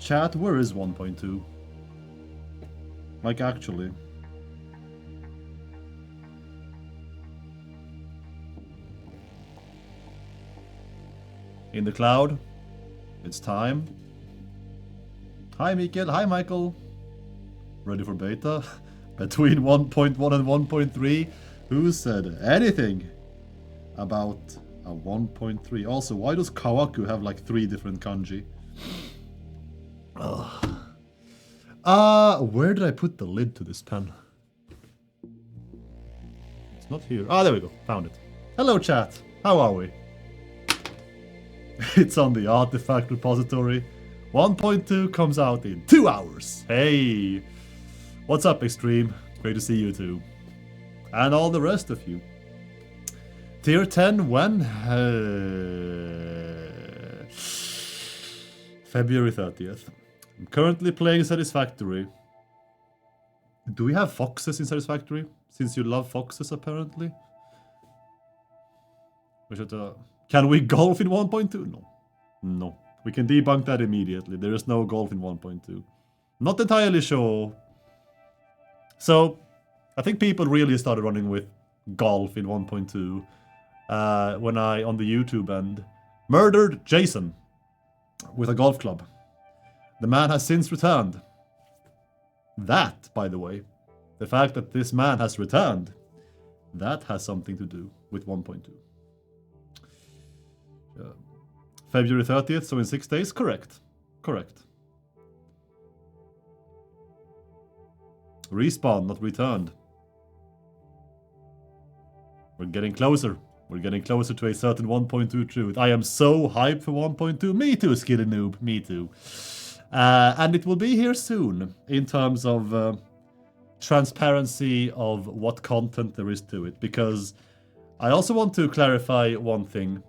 Chat, where is 1.2? Like, actually. In the cloud. It's time. Hi, Mikael. Hi, Michael. Ready for beta? Between 1.1 and 1.3? Who said anything about a 1.3? Also, why does Kawaku have like 3 different kanji? Where did I put the lid to this pen? It's not here. Ah, there we go. Found it. Hello, chat. How are we? It's on the artifact repository. 1.2 comes out in 2 hours. Hey! What's up, Extreme? Great to see you too. And all the rest of you. Tier 10 when? February 30th. I'm currently playing Satisfactory. Do we have foxes in Satisfactory? Since you love foxes, apparently. We should, can we golf in 1.2? No. No. We can debunk that immediately. There is no golf in 1.2. Not entirely sure. So, I think people really started running with golf in 1.2 when I, on the YouTube end, murdered Jason with a golf club. The man has since returned. That, by the way, the fact that this man has returned, that has something to do with 1.2. February 30th, so in 6 days? Correct. Correct. Respawn, not returned. We're getting closer. We're getting closer to a certain 1.2 truth. I am so hyped for 1.2. Me too, Skilly Noob. Me too. And it will be here soon in terms of transparency of what content there is to it. Because I also want to clarify one thing.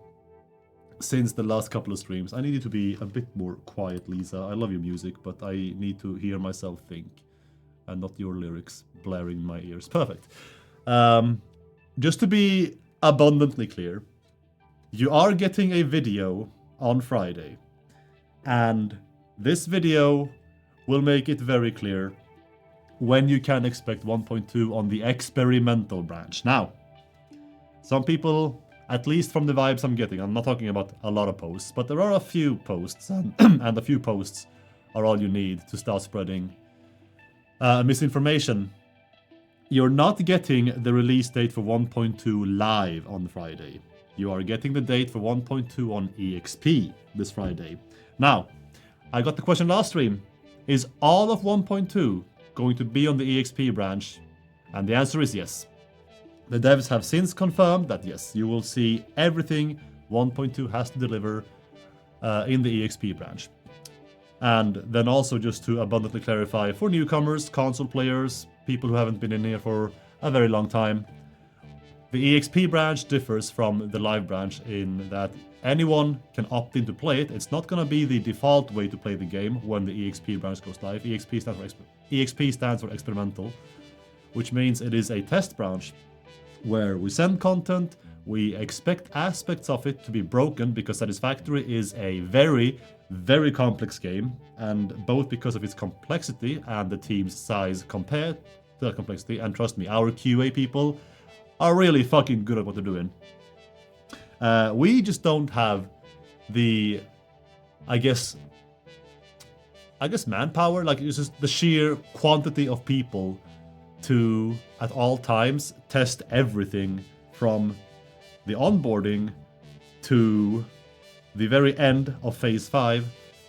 Since the last couple of streams, I needed to be a bit more quiet, Lisa. I love your music, but I need to hear myself think. And not your lyrics blaring in my ears. Perfect. Just to be abundantly clear, you are getting a video on Friday. And this video will make it very clear when you can expect 1.2 on the experimental branch. Now, some people, at least from the vibes I'm getting, I'm not talking about a lot of posts, but there are a few posts, and a few posts are all you need to start spreading misinformation. You're not getting the release date for 1.2 live on Friday. You are getting the date for 1.2 on EXP this Friday. Now, I got the question last stream. Is all of 1.2 going to be on the EXP branch? And the answer is yes. The devs have since confirmed that yes, you will see everything 1.2 has to deliver in the EXP branch. And then also just to abundantly clarify for newcomers, console players, people who haven't been in here for a very long time, the EXP branch differs from the live branch in that anyone can opt in to play it. It's not going to be the default way to play the game when the EXP branch goes live. EXP stands for experimental, which means it is a test branch where we send content, we expect aspects of it to be broken because Satisfactory is a very, very complex game, and both because of its complexity and the team's size compared to that complexity, and trust me, our QA people are really fucking good at what they're doing. We just don't have the, I guess manpower, like it's just the sheer quantity of people to, at all times, test everything from the onboarding to the very end of Phase 5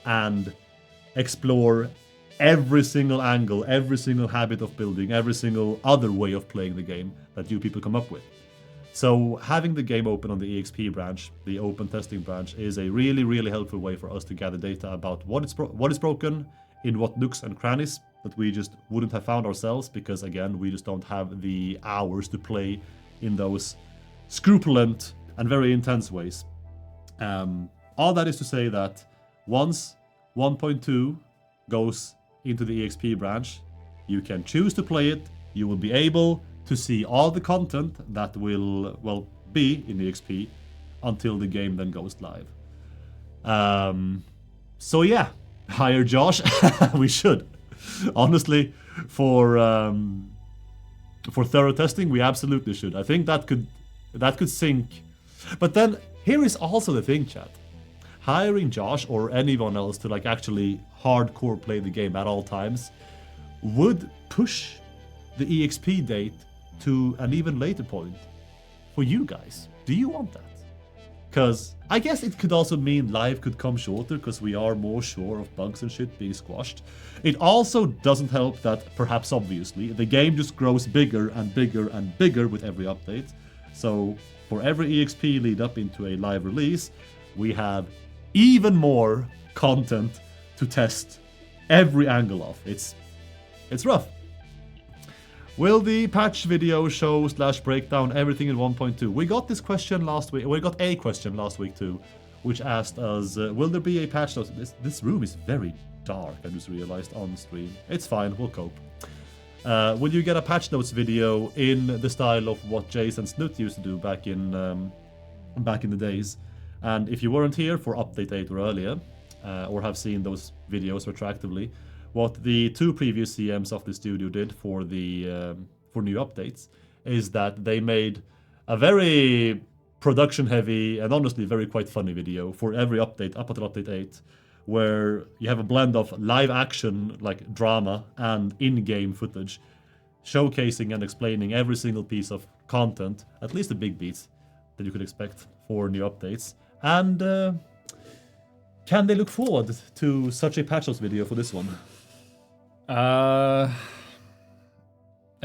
and explore every single angle, every single habit of building, every single other way of playing the game that you people come up with. So having the game open on the EXP branch, the open testing branch, is a really, really helpful way for us to gather data about what is broken, in what nooks and crannies that we just wouldn't have found ourselves, because again, we just don't have the hours to play in those scrupulent and very intense ways. All that is to say that once 1.2 goes into the EXP branch, you can choose to play it. You will be able to see all the content that will, well, be in EXP until the game then goes live. So yeah, Hire Josh. We should. Honestly, for thorough testing, we absolutely should. I think that could sync. But then here is also the thing, chat. Hiring Josh or anyone else to like actually hardcore play the game at all times would push the EXP date to an even later point for you guys. Do you want that? Because I guess it could also mean live could come shorter because we are more sure of bugs and shit being squashed. It also doesn't help that, perhaps obviously, the game just grows bigger and bigger and bigger with every update. So for every EXP lead up into a live release, we have even more content to test every angle of. It's rough. Will the patch video show / breakdown everything in 1.2? We got this question last week. We got a question last week too, which asked us, will there be a patch notes? This room is very dark, I just realized on stream. It's fine, we'll cope. Will you get a patch notes video in the style of what Jace and Snutt used to do back in the days? And if you weren't here for update 8 or earlier, or have seen those videos retroactively, what the 2 previous CMs of the studio did for the for new updates is that they made a very production heavy and honestly very quite funny video for every update up until update 8, where you have a blend of live action like drama and in-game footage showcasing and explaining every single piece of content, at least the big beats that you could expect for new updates. And can they look forward to such a patch notes video for this one? I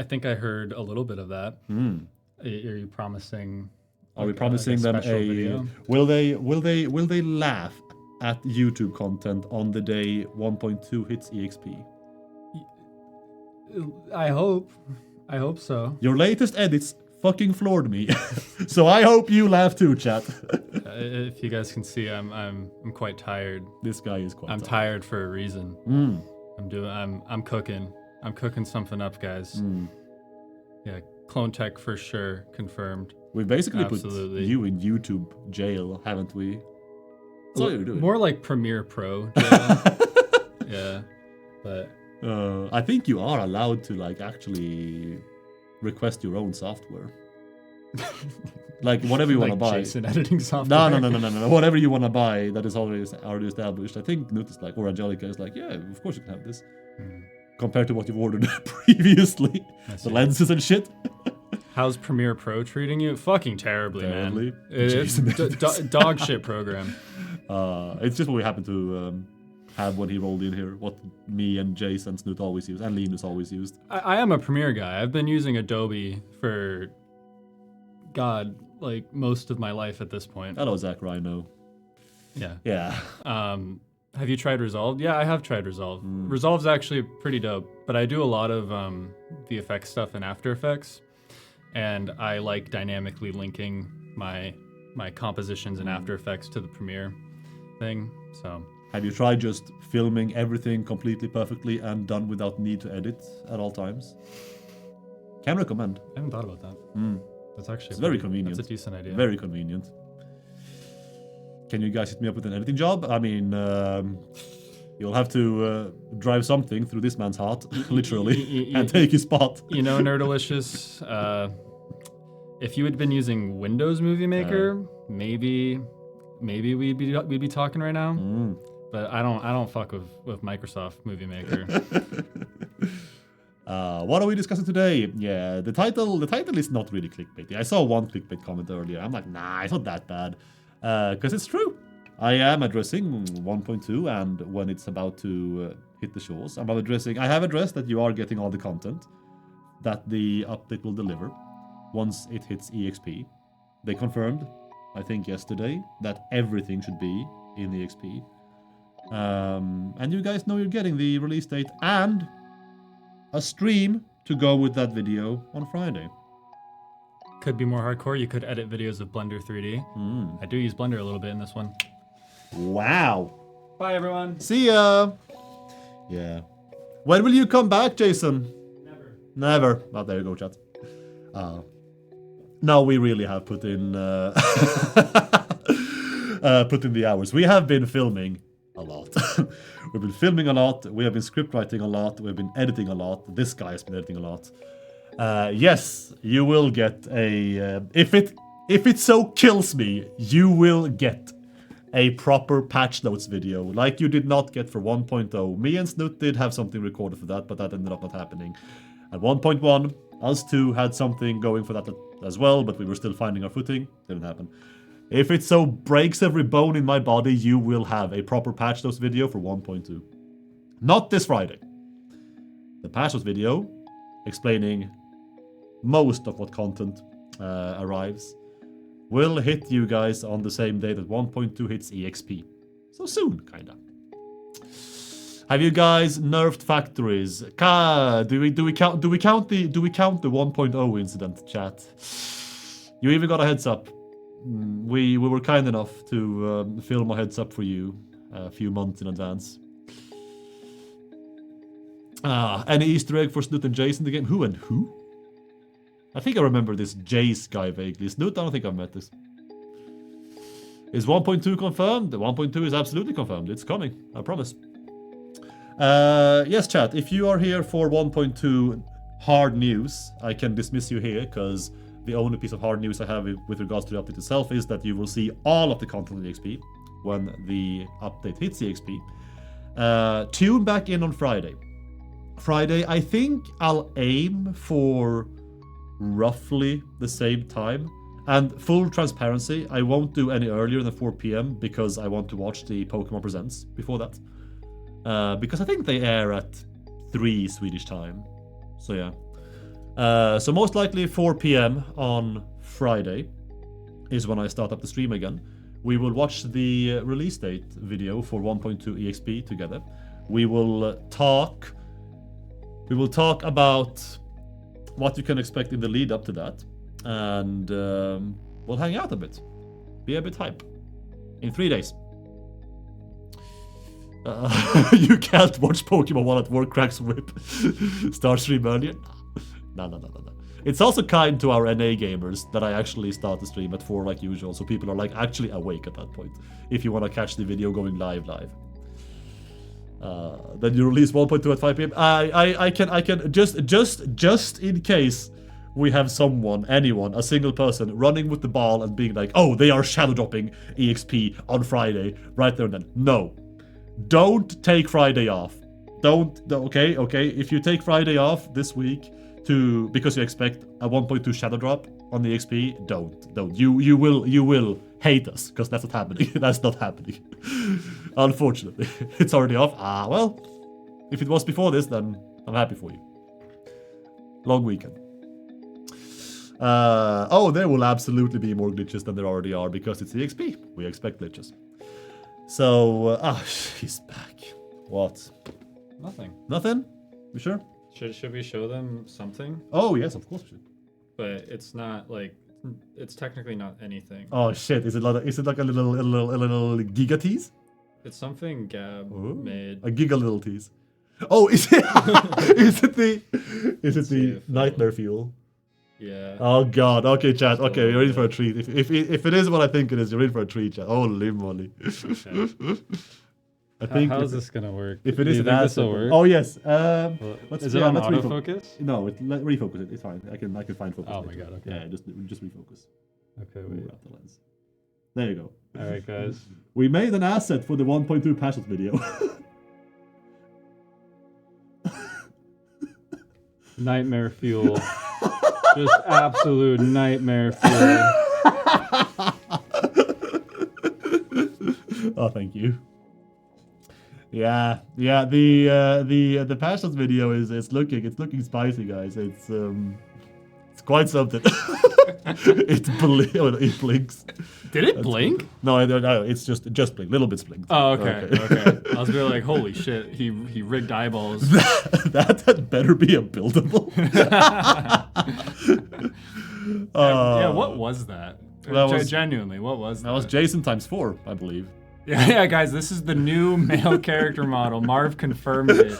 think I heard a little bit of that. Are you promising? Are we promising them a video? Will they laugh at YouTube content on the day 1.2 hits EXP? I hope so. Your latest edits fucking floored me. So I hope you laugh too, chat. If you guys can see, I'm quite tired. This guy is quite tired for a reason. I'm cooking. I'm cooking something up, guys. Yeah, clone tech for sure, confirmed. We basically put you in YouTube jail, haven't we? That's all you're doing. More like Premiere Pro jail. Yeah, but I think you are allowed to like actually request your own software. Like whatever you want to buy. Jason editing software. No. Whatever you want to buy that is already established. I think Nut is like, or Angelica is like, yeah, of course you can have this. Compared to what you've ordered previously. The lenses and shit. How's Premiere Pro treating you? Fucking terribly, man. It's dog shit program. It's just what we happen to have when he rolled in here. What me and Jace and Snoot always use, and Linus always used. I am a Premiere guy. I've been using Adobe for, God, like most of my life at this point. Hello, Zach Rhino. Yeah. Have you tried Resolve? Yeah, I have tried Resolve. Resolve's actually pretty dope, but I do a lot of VFX stuff in After Effects, and I like dynamically linking my compositions in After Effects to the Premiere thing. So, have you tried just filming everything completely perfectly and done without need to edit at all times? Can recommend. I haven't thought about that. That's actually very convenient. That's a decent idea. Very convenient. Can you guys hit me up with an editing job? I mean, you'll have to drive something through this man's heart, literally, and take his spot. You know, Nerdalicious, if you had been using Windows Movie Maker, maybe we'd be talking right now. But I don't fuck with Microsoft Movie Maker. What are we discussing today? Yeah, the title is not really clickbaity. I saw one clickbait comment earlier. I'm like, nah, it's not that bad. Because it's true. I am addressing 1.2 and when it's about to hit the shores. I have addressed that you are getting all the content that the update will deliver once it hits EXP. They confirmed, I think yesterday, that everything should be in EXP. And you guys know you're getting the release date and a stream to go with that video on Friday. Could be more hardcore. You could edit videos of Blender 3D. I do use Blender a little bit in this one. Wow. Bye, everyone. See ya. Yeah. When will you come back, Jason? Never. Oh, there you go, chat. No, we really have put in put in the hours. We have been filming a lot. We've been filming a lot. We have been script writing a lot. We've been editing a lot. This guy has been editing a lot. Yes, you will get a... if it so kills me, you will get a proper patch notes video, like you did not get for 1.0. Me and Snutt did have something recorded for that, but that ended up not happening. At 1.1, us two had something going for that as well, but we were still finding our footing. Didn't happen. If it so breaks every bone in my body, you will have a proper patch notes video for 1.2. Not this Friday. The patch notes video explaining most of what content arrives will hit you guys on the same day that 1.2 hits EXP. So soon, kinda. Have you guys nerfed factories? Do we count the 1.0 incident, chat? You even got a heads up. We were kind enough to film a heads up for you a few months in advance. Any Easter egg for Snutt and Jace in the game? Who and who? I think I remember this Jace guy vaguely. Snutt, I don't think I've met this. Is 1.2 confirmed? The 1.2 is absolutely confirmed. It's coming, I promise. Yes, chat, if you are here for 1.2 hard news, I can dismiss you here, because the only piece of hard news I have with regards to the update itself is that you will see all of the content in EXP when the update hits EXP. Tune back in on Friday. Friday, I think I'll aim for roughly the same time. And full transparency, I won't do any earlier than 4 PM because I want to watch the Pokemon Presents before that. Because I think they air at 3 Swedish time. So yeah. So most likely 4 PM on Friday is when I start up the stream again. We will watch the release date video for 1.2 EXP together. We will talk about what you can expect in the lead up to that. And we'll hang out a bit. Be a bit hype. In 3 days. You can't watch Pokemon while at work, cracks whip. Start stream earlier. No. It's also kind to our NA gamers that I actually start the stream at 4 like usual, so people are like actually awake at that point. If you want to catch the video going live. Then you release 1.2 at 5 PM. I can just in case we have anyone, a single person running with the ball and being like, oh, they are shadow dropping EXP on Friday right there and then. No. Don't take Friday off. Okay. If you take Friday off this week because you expect a 1.2 shadow drop on the EXP, don't. You will hate us because that's not happening. That's not happening. Unfortunately, it's already off. Well, if it was before this, then I'm happy for you. Long weekend. There will absolutely be more glitches than there already are because it's EXP. We expect glitches. So, she's back. What? Nothing? You sure? Should we show them something? Oh, yes, of course we should. But it's not like, it's technically not anything. Oh shit, is it like a little giga tease? It's something Gab made. A giga little tease. Oh, is it the nightmare fuel? Yeah. Oh god. Okay, chat. Okay, you're in for a treat. If it is what I think it is, you're in for a treat, chat. Holy moly. Okay. I think how's this gonna work? If it is an this will work? Oh yes. Is it on autofocus? No, refocus it. It's fine. I can find focus. Oh my god. Okay. Yeah, just refocus. Okay, wait. Move out the lens. There you go. All right, guys. We made an asset for the 1.2 patches video. Nightmare fuel. Just absolute nightmare fuel. Oh, thank you. Yeah. The passions video is looking spicy, guys. It's quite something. It blinks. Did it blink? No, it's just blink. Little bits blink. Oh, okay. I was really like, holy shit, he rigged eyeballs. That had better be a buildable. Yeah, what was that? Genuinely, what was that? That was Jason times 4, I believe. Yeah, guys, this is the new male character model. Marv confirmed it.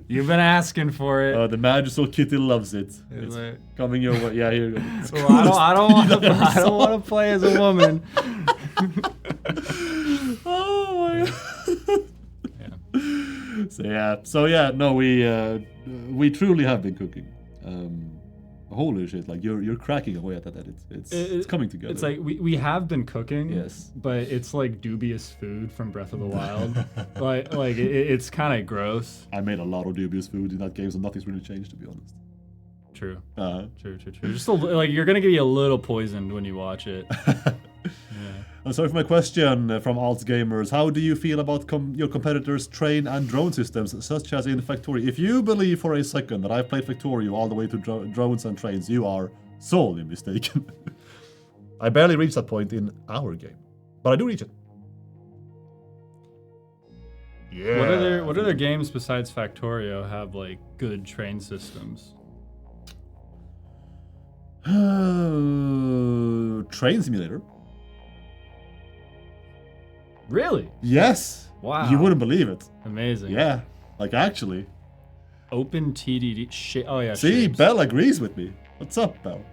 You've been asking for it. The Magical Kitty loves it. It's coming your way. Yeah, here you go. Well, I don't want to play as a woman. Oh my god. Yeah. So yeah, no, we truly have been cooking. Holy shit! Like you're cracking away at that edit. It's coming together. It's like we have been cooking. Yes. But it's like dubious food from Breath of the Wild. like it's kind of gross. I made a lot of dubious food in that game, so nothing's really changed, to be honest. True. True. Just like you're gonna get a little poisoned when you watch it. I'm sorry for my question from Alts Gamers. How do you feel about your competitors' train and drone systems, such as in Factorio? If you believe for a second that I've played Factorio all the way to drones and trains, you are sorely mistaken. I barely reached that point in our game, but I do reach it. Yeah. What other games besides Factorio have like good train systems? Train Simulator. Really? Yes. Wow. You wouldn't believe it. Amazing. Yeah. Like actually. Open TDD. Oh yeah. See, shapes. Belle agrees with me. What's up, Belle?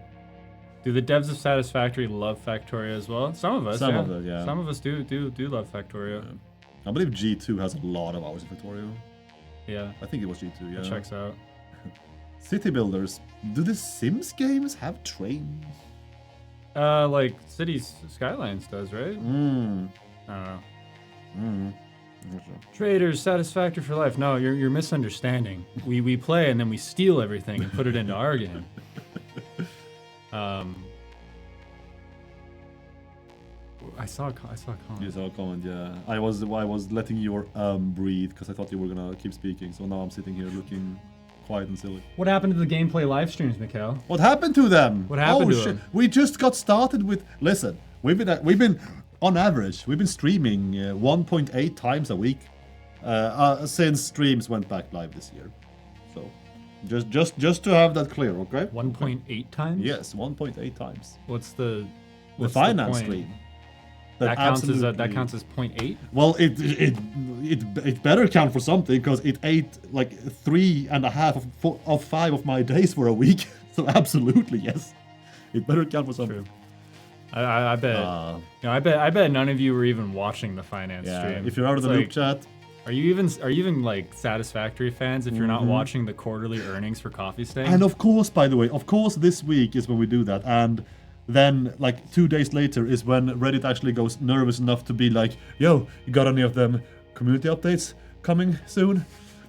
Do the devs of Satisfactory love Factorio as well? Some of us. Some of us, yeah. Some of us do love Factorio. Yeah. I believe G2 has a lot of hours in Factorio. Yeah. I think it was G2. Yeah. It checks out. City builders. Do the Sims games have trains? Like Cities Skylines does, right? I don't know. Traders, Satisfactory for life. No, you're misunderstanding. We play and then we steal everything and put it into our game. I saw a comment. You saw a comment, yeah. I was letting your breathe because I thought you were gonna keep speaking. So now I'm sitting here looking quiet and silly. What happened to the gameplay live streams, Mikael? What happened to them? What happened to them? We just got started with. Listen, we've been on average we've been streaming 1.8 times a week since streams went back live this year. So just to have that clear, okay? 1.8 times? Yes, 1.8 times. What's the finance stream? That counts as 0.8? Well, it better count for something because it ate like 3.5 of 5 of my days for a week. So absolutely yes, it better count for something. True. I bet. I bet none of you were even watching the finance stream. If you're out of the loop chat. Are you even like Satisfactory fans if you're not watching the quarterly earnings for Coffee Stain? And of course, by the way, this week is when we do that, and then like 2 days later is when Reddit actually goes nervous enough to be like, yo, you got any of them community updates coming soon?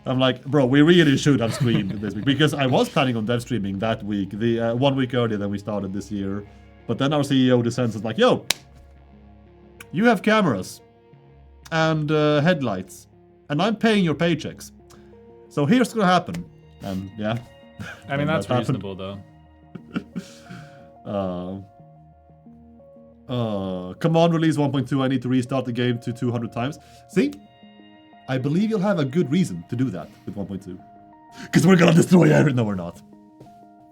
I'm like, bro, we really should have streamed this week because I was planning on dev streaming that week, the 1 week earlier than we started this year. But then our CEO descends and is like, yo, you have cameras and headlights, and I'm paying your paychecks. So here's what's gonna happen. And yeah. I mean, that's reasonable though. Come on, release 1.2. I need to restart the game to 200 times. See? I believe you'll have a good reason to do that with 1.2. Because we're gonna destroy everything. No, we're not.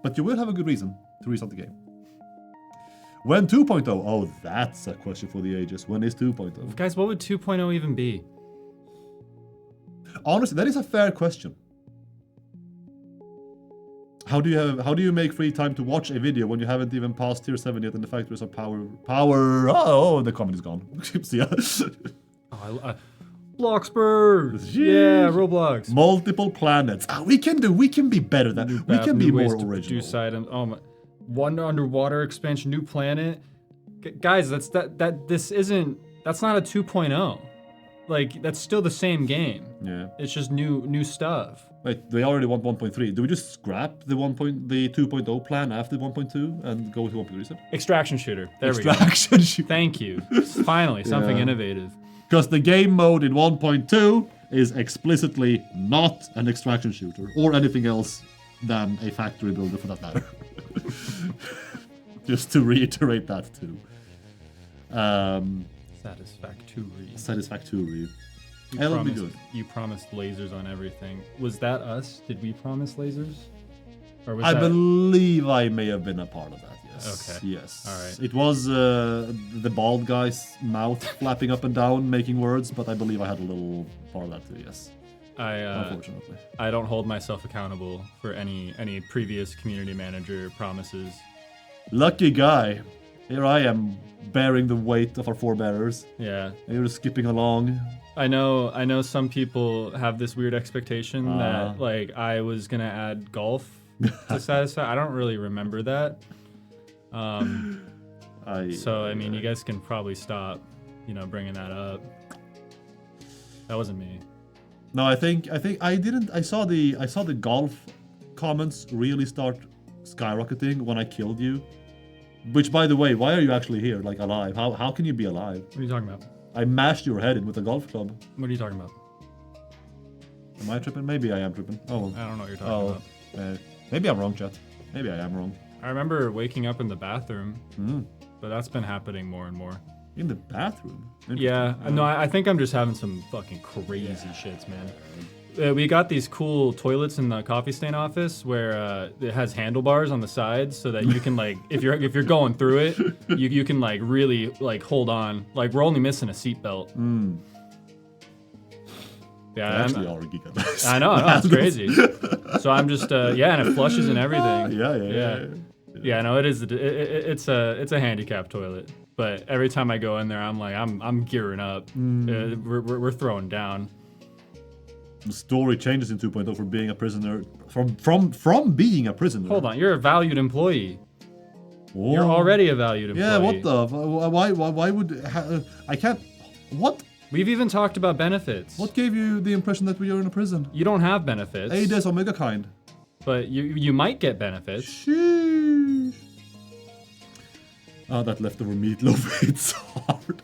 But you will have a good reason to restart the game. When 2.0? Oh, that's a question for the ages. When is 2.0? Guys, what would 2.0 even be? Honestly, that is a fair question. How do you make free time to watch a video when you haven't even passed tier 7 yet and the factories are power? Oh, the comment is gone. See ya. Bloxburg! Yeah, Roblox. Multiple planets. We can be better than we can be more original. Oh my. One underwater expansion, new planet. Guys, that's not a 2.0. Like, that's still the same game. Yeah. It's just new stuff. Wait, they already want 1.3. Do we just scrap the 2.0 plan after 1.2 and go to 1.3? Extraction shooter. There we go. Extraction shooter. Thank you. Finally, something innovative. Because the game mode in 1.2 is explicitly not an extraction shooter or anything else than a factory builder for that matter. Just to reiterate that too. Satisfactory. That'll be good. You promised lasers on everything. Was that us? Did we promise lasers? Or was I believe I may have been a part of that, yes. Okay. Yes. All right. It was the bald guy's mouth flapping up and down, making words, but I believe I had a little part of that too, yes. Unfortunately. I don't hold myself accountable for any previous community manager promises. Lucky guy. Here I am bearing the weight of our forebearers. Yeah. And you're just skipping along. I know some people have this weird expectation that like I was gonna add golf to Satisfactory. I don't really remember that. So I mean, you guys can probably stop, bringing that up. That wasn't me. No, I think I didn't. I saw the golf comments really start skyrocketing when I killed you. Which, by the way, why are you actually here, like alive? How can you be alive? What are you talking about? I mashed your head in with a golf club. What are you talking about? Am I tripping? Maybe I am tripping. Oh, I don't know what you're talking about. Maybe I'm wrong, chat. Maybe I am wrong. I remember waking up in the bathroom, but that's been happening more and more. In the bathroom? Yeah, no, I think I'm just having some fucking crazy shits, man. We got these cool toilets in the coffee stain office where it has handlebars on the sides so that you can like, if you're going through it, you can like really like hold on. Like we're only missing a seatbelt. Yeah, I actually are a geek at this. I know, it's crazy. So I'm just and it flushes and everything. Yeah, no, it is. It's a handicap toilet. But every time I go in there, I'm like, I'm gearing up. We're throwing down. The story changes in 2.0 from being a prisoner, from being a prisoner. Hold on, you're a valued employee. Whoa. You're already a valued employee. Yeah, what the? Why would I can't? What? We've even talked about benefits. What gave you the impression that we are in a prison? You don't have benefits. There's Omega kind. But you might get benefits. Sheesh. That leftover meatloaf hits hard.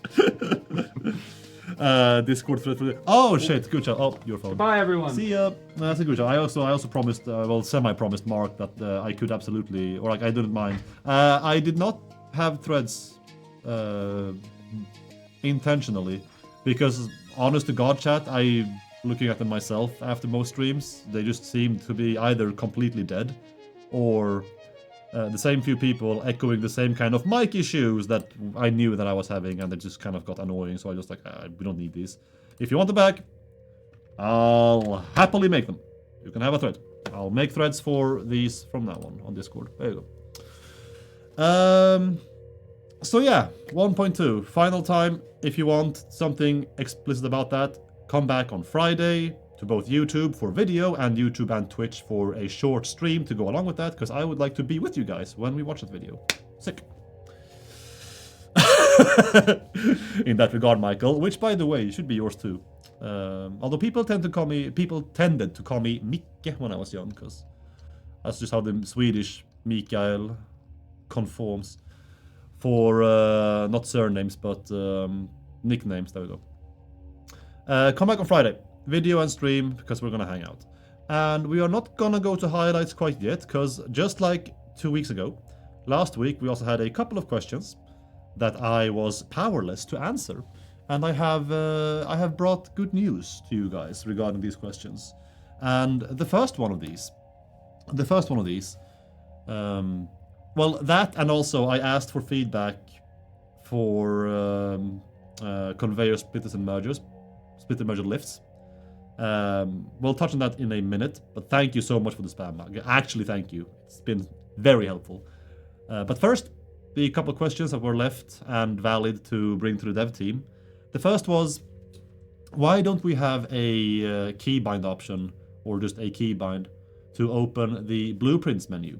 Discord thread for the... Oh shit, good job. Oh, your phone. Bye everyone. See ya. That's a good job. I also promised, semi-promised Mark that I could absolutely, or like I didn't mind. I did not have threads intentionally because, honest to God, chat, looking at them myself after most streams, they just seem to be either completely dead or the same few people echoing the same kind of mic issues that I knew that I was having, and they just kind of got annoying, so I just like, we don't need these. If you want them back, I'll happily make them. You can have a thread. I'll make threads for these from now on Discord. There you go. So yeah, 1.2, final time. If you want something explicit about that, come back on Friday to both YouTube for video and YouTube and Twitch for a short stream to go along with that, because I would like to be with you guys when we watch that video. Sick. In that regard, Michael, which by the way should be yours too. Although people tended to call me Micke when I was young, because that's just how the Swedish Mikael conforms for not surnames but nicknames. There we go. Come back on Friday. Video and stream, because we're gonna hang out. And we are not gonna go to highlights quite yet, because just like 2 weeks ago, last week we also had a couple of questions that I was powerless to answer. And I have brought good news to you guys regarding these questions. And the first one of these, well, that, and also I asked for feedback for Conveyor splitters and mergers, splitter merger lifts. We'll touch on that in a minute, but thank you so much for the spam. Actually, thank you. It's been very helpful. But first, the couple of questions that were left and valid to bring to the dev team. The first was, why don't we have a keybind option, or just a keybind, to open the blueprints menu?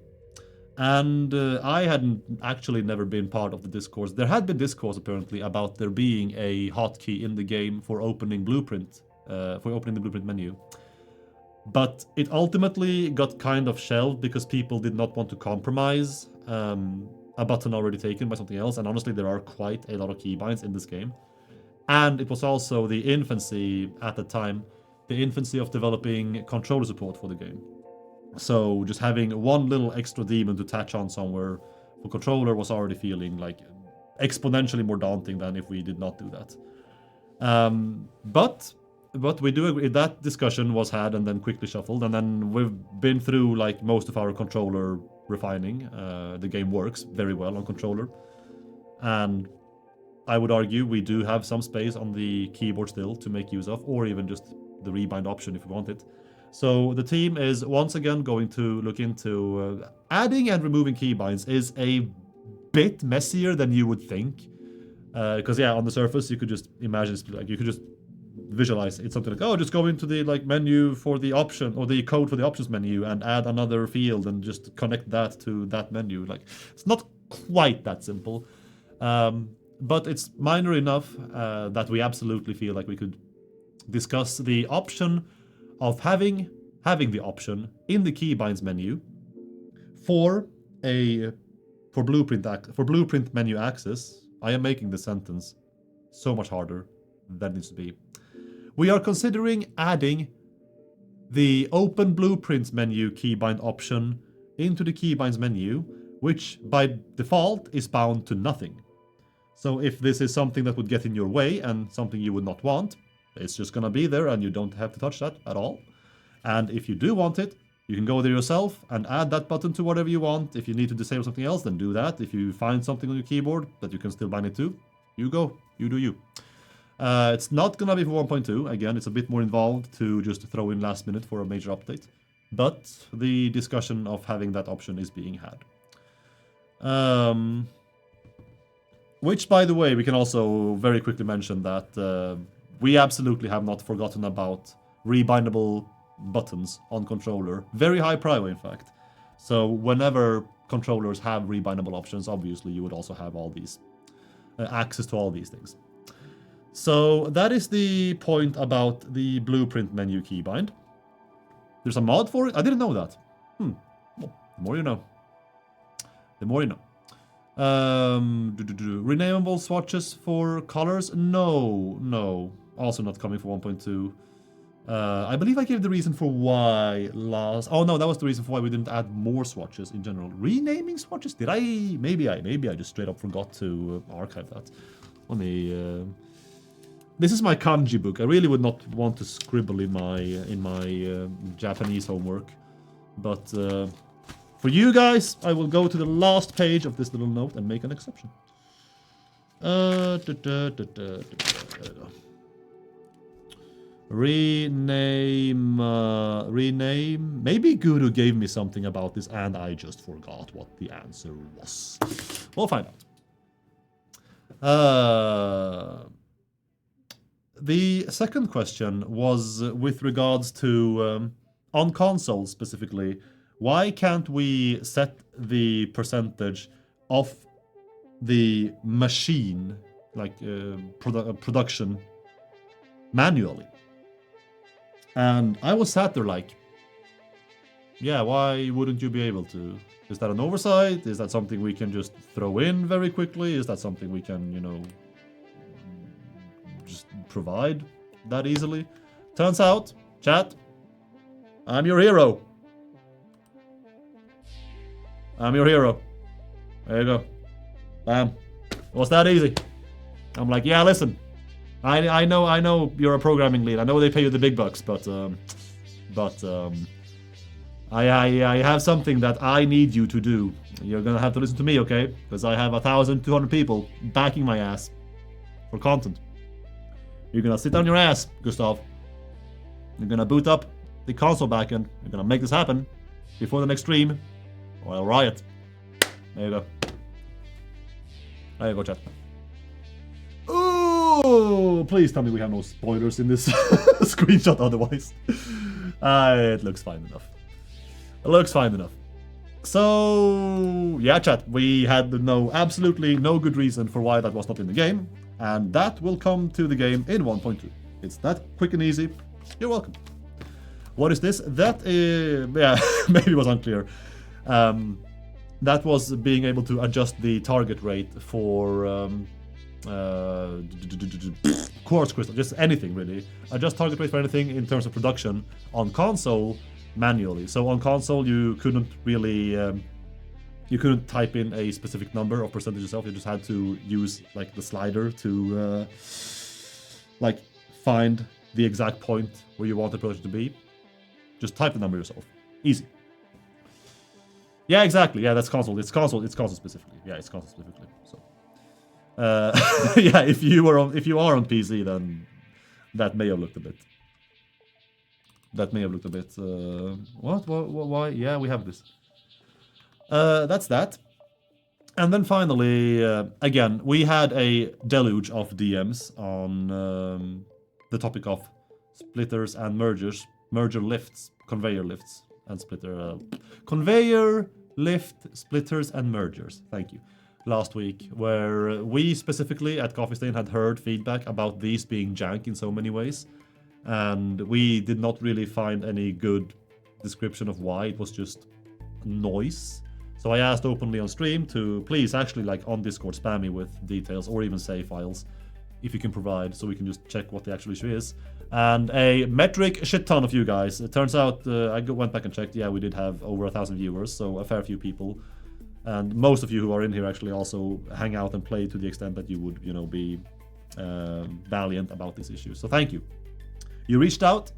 And I hadn't actually never been part of the discourse. There had been discourse apparently about there being a hotkey in the game for opening blueprint, for opening the blueprint menu. But it ultimately got kind of shelved because people did not want to compromise a button already taken by something else. And honestly, there are quite a lot of keybinds in this game. And it was also the infancy at the time, the infancy of developing controller support for the game. So just having one little extra daemon to attach on somewhere for controller was already feeling like exponentially more daunting than if we did not do that. But we do agree that discussion was had and then quickly shuffled, and then we've been through like most of our controller refining. The game works very well on controller, and I would argue we do have some space on the keyboard still to make use of, or even just the rebind option if we want it. So the team is once again going to look into adding and removing keybinds. Is a bit messier than you would think. Because yeah, on the surface you could just imagine, like you could just visualize it's something like, oh, just go into the like menu for the option or the code for the options menu and add another field and just connect that to that menu. Like it's not quite that simple, but it's minor enough that we absolutely feel like we could discuss the option of having the option in the keybinds menu for blueprint menu access. I am making the sentence so much harder than it needs to be. We are considering adding the open blueprints menu keybind option into the keybinds menu, which by default is bound to nothing. So if this is something that would get in your way and something you would not want, it's just gonna be there and you don't have to touch that at all. And if you do want it, you can go there yourself and add that button to whatever you want. If you need to disable something else, then do that. If you find something on your keyboard that you can still bind it to, you go, you do you. It's not gonna be for 1.2. Again, it's a bit more involved to just throw in last minute for a major update. But the discussion of having that option is being had. Which, by the way, we can also very quickly mention that we absolutely have not forgotten about rebindable buttons on controller. Very high prio, in fact. So whenever controllers have rebindable options, obviously you would also have all these access to all these things. So that is the point about the blueprint menu keybind. There's a mod for it? I didn't know that. Well, the more you know. The more you know. Renamable swatches for colors? No. Also not coming for 1.2. I believe I gave the reason for why last... Oh no, that was the reason for why we didn't add more swatches in general. Renaming swatches? Did I? Maybe I just straight up forgot to archive that. Let me... This is my kanji book. I really would not want to scribble in my Japanese homework. But for you guys, I will go to the last page of this little note and make an exception. Rename. Maybe Guru gave me something about this and I just forgot what the answer was. We'll find out. The second question was with regards to, on console specifically, why can't we set the percentage of the machine, like production, manually? And I was sat there like, yeah, why wouldn't you be able to? Is that an oversight? Is that something we can just throw in very quickly? Is that something we can, just provide that easily? Turns out, chat, I'm your hero. I'm your hero. There you go. Bam. It was that easy. I'm like, yeah, listen. I know you're a programming lead. I know they pay you the big bucks, but I have something that I need you to do. You're gonna have to listen to me, okay? Because I have 1,200 people backing my ass for content. You're gonna sit on your ass, Gustav. You're gonna boot up the console backend. You're gonna make this happen before the next stream, or I'll riot. There you go. There you go, chat. Ooh, please tell me we have no spoilers in this screenshot otherwise. It looks fine enough. It looks fine enough. So, yeah, chat, we had absolutely no good reason for why that was not in the game, and that will come to the game in 1.2. It's that quick and easy. You're welcome. What is this? That is, yeah, maybe it was unclear. That was being able to adjust the target rate for quartz crystal, just anything really. Adjust target rate for anything in terms of production on console manually. So on console you couldn't really you couldn't type in a specific number of percentage yourself. You just had to use like the slider to like find the exact point where you want the production to be. Just type the number yourself. Easy. Yeah, exactly. Yeah, that's console. It's console specifically. Yeah, it's console specifically. So yeah, if you are on PC, then that may have looked a bit. What? Why? Yeah, we have this. That's that. And then finally, again, we had a deluge of DMs on the topic of splitters and mergers, merger lifts, conveyor lifts, and splitter. Conveyor, lift, splitters, and mergers. Thank you. Last week, where we specifically at Coffee Stain had heard feedback about these being jank in so many ways. And we did not really find any good description of why. It was just noise. So I asked openly on stream to please actually like on Discord spam me with details or even save files if you can provide, so we can just check what the actual issue is. And a metric shit ton of you guys. It turns out I went back and checked. Yeah, we did have over 1,000 viewers, so a fair few people. And most of you who are in here actually also hang out and play to the extent that you would, you know, be valiant about this issue. So thank you. You reached out,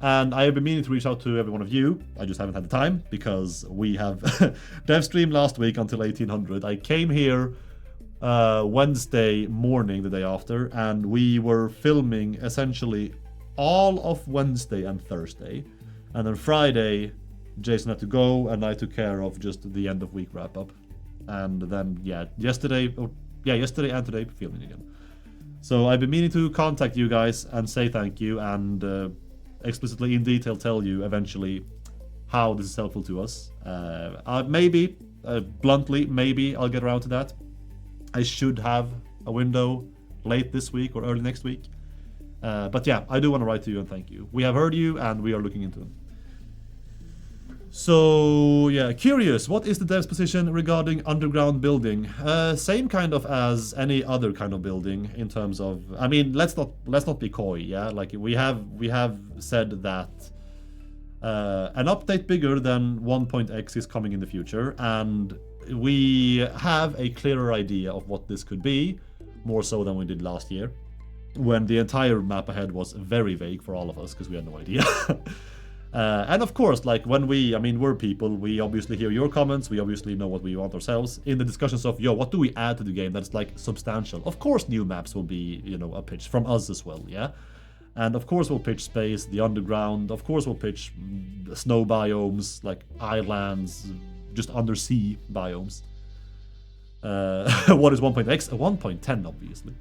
and I have been meaning to reach out to every one of you. I just haven't had the time because we have dev stream last week until 1800. I came here Wednesday morning, the day after, and we were filming essentially all of Wednesday and Thursday. And then Friday, Jason had to go, and I took care of just the end of week wrap up. And then, yeah, yesterday and today, filming again. So I've been meaning to contact you guys and say thank you and explicitly in detail tell you eventually how this is helpful to us. Maybe, bluntly, maybe I'll get around to that. I should have a window late this week or early next week. But yeah, I do want to write to you and thank you. We have heard you and we are looking into them. So yeah, curious, what is the dev's position regarding underground building? Same kind of as any other kind of building in terms of, I mean, let's not be coy, yeah? Like we have said that an update bigger than 1.x is coming in the future, and we have a clearer idea of what this could be, more so than we did last year, when the entire map ahead was very vague for all of us because we had no idea. And of course, like when we're people, we obviously hear your comments, we obviously know what we want ourselves. In the discussions of, yo, what do we add to the game that's like substantial? Of course new maps will be, you know, a pitch from us as well, yeah? And of course we'll pitch space, the underground, of course we'll pitch snow biomes, like islands, just undersea biomes. What is 1.x? 1.10, obviously.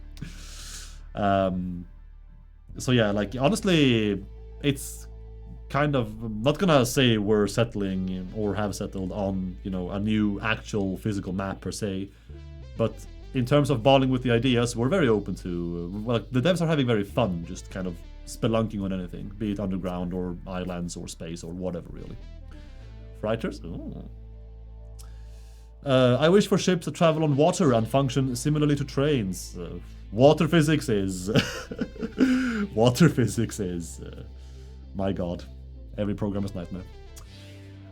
So yeah, like honestly, it's kind of, I'm not gonna say we're settling or have settled on, you know, a new actual physical map per se, but in terms of balling with the ideas, we're very open to, well, the devs are having very fun just kind of spelunking on anything, be it underground or islands or space or whatever, really. Freighters? Ooh. I wish for ships to travel on water and function similarly to trains. Water physics is... water physics is... my god. Every programmer's nightmare.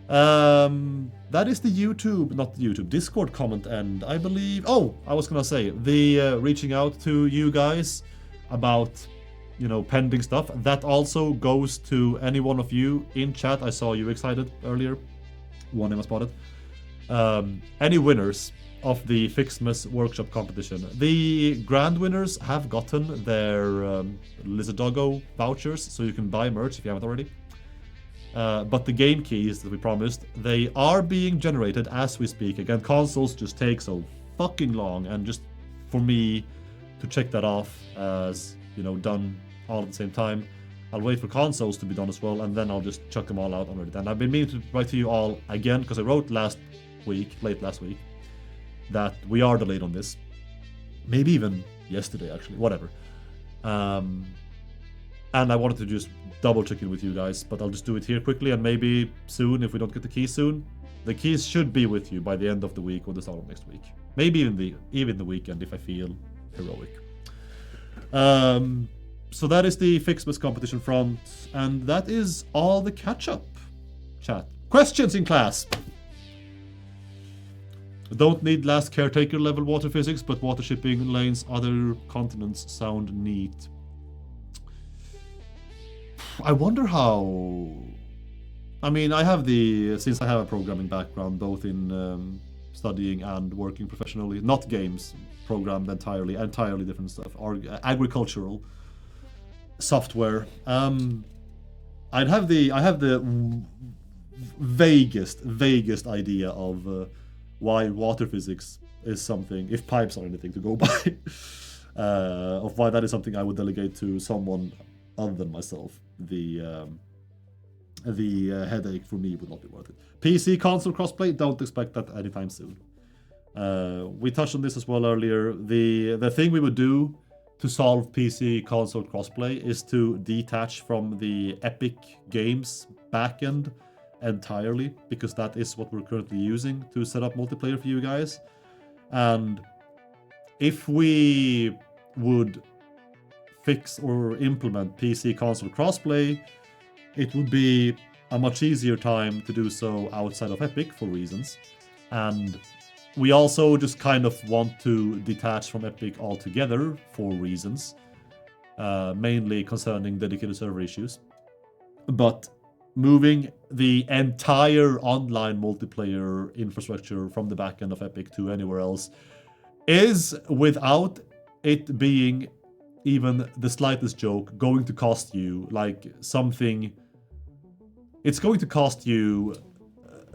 That is the Discord comment end, I believe. Oh, I was gonna say, the reaching out to you guys about, you know, pending stuff. That also goes to any one of you in chat. I saw you excited earlier. One name I spotted. Any winners of the FICSMAS workshop competition. The grand winners have gotten their Lizardogo vouchers, so you can buy merch if you haven't already. But the game keys that we promised, they are being generated as we speak. Again, consoles just take so fucking long, and just for me to check that off as, you know, done all at the same time, I'll wait for consoles to be done as well, and then I'll just chuck them all out on Reddit. And I've been meaning to write to you all again, because I wrote late last week, that we are delayed on this. Maybe even yesterday, actually. Whatever. And I wanted to just double check in with you guys, but I'll just do it here quickly, and maybe soon, if we don't get the keys soon, the keys should be with you by the end of the week or the start of next week. Maybe even the weekend if I feel heroic. So that is the FICSMAS competition front, and that is all the catch-up chat. Questions in class! Don't need last caretaker level water physics, but water shipping lanes other continents sound neat. I wonder how... I mean, since I have a programming background, both in studying and working professionally, not games, programmed entirely different stuff, or agricultural software. I have the vaguest idea of why water physics is something, if pipes are anything to go by, of why that is something I would delegate to someone other than myself. The headache for me would not be worth it. PC console crossplay, don't expect that anytime soon. We touched on this as well earlier. The thing we would do to solve PC console crossplay is to detach from the Epic Games backend entirely, because that is what we're currently using to set up multiplayer for you guys. And if we would fix or implement PC console crossplay, it would be a much easier time to do so outside of Epic for reasons. And we also just kind of want to detach from Epic altogether for reasons, mainly concerning dedicated server issues. But moving the entire online multiplayer infrastructure from the backend of Epic to anywhere else is, without it being even the slightest joke, going to cost you like something. It's going to cost you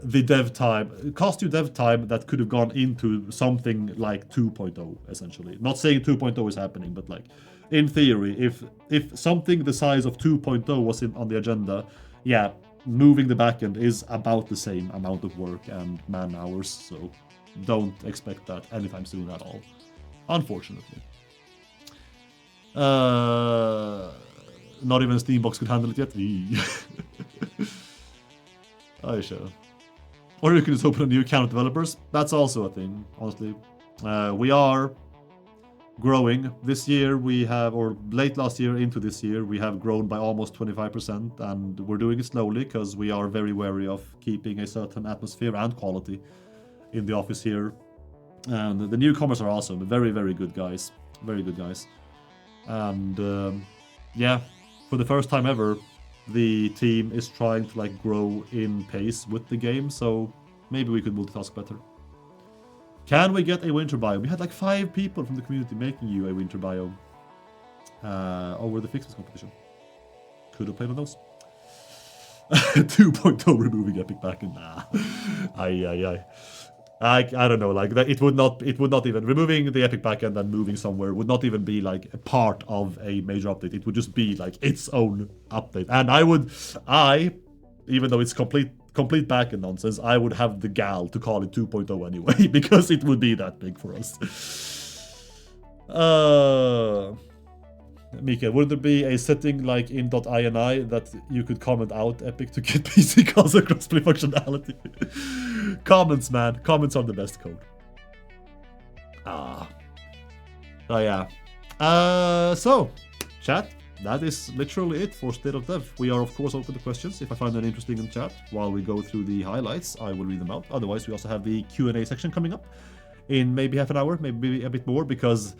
the dev time, that could have gone into something like 2.0, essentially. Not saying 2.0 is happening, but like, in theory, if something the size of 2.0 was on the agenda, yeah, moving the backend is about the same amount of work and man hours, so don't expect that anytime soon at all, unfortunately. Not even Steambox could handle it yet. I show. Or you can just open a new account with developers. That's also a thing, honestly. We are growing. This year we have, or late last year into this year, we have grown by almost 25%, and we're doing it slowly because we are very wary of keeping a certain atmosphere and quality in the office here. And the newcomers are awesome. Very, very good guys. Very good guys. And yeah, for the first time ever, the team is trying to like grow in pace with the game, so maybe we could multitask better. Can we get a Winter Biome? We had like 5 people from the community making you a Winter Biome over the FICSMAS competition. Could have played on those. 2.0 removing Epic backend. Nah. I don't know, like that it would not even, removing the Epic backend and moving somewhere would not even be like a part of a major update. It would just be like its own update. And even though it's complete backend nonsense, I would have the gall to call it 2.0 anyway, because it would be that big for us. Mikael, would there be a setting like in .ini that you could comment out Epic to get PC console crossplay functionality? Comments, man. Comments are the best code. Oh yeah. So, chat, that is literally it for State of Dev. We are, of course, open to questions. If I find them interesting in chat while we go through the highlights, I will read them out. Otherwise, we also have the Q&A section coming up in maybe half an hour, maybe a bit more, because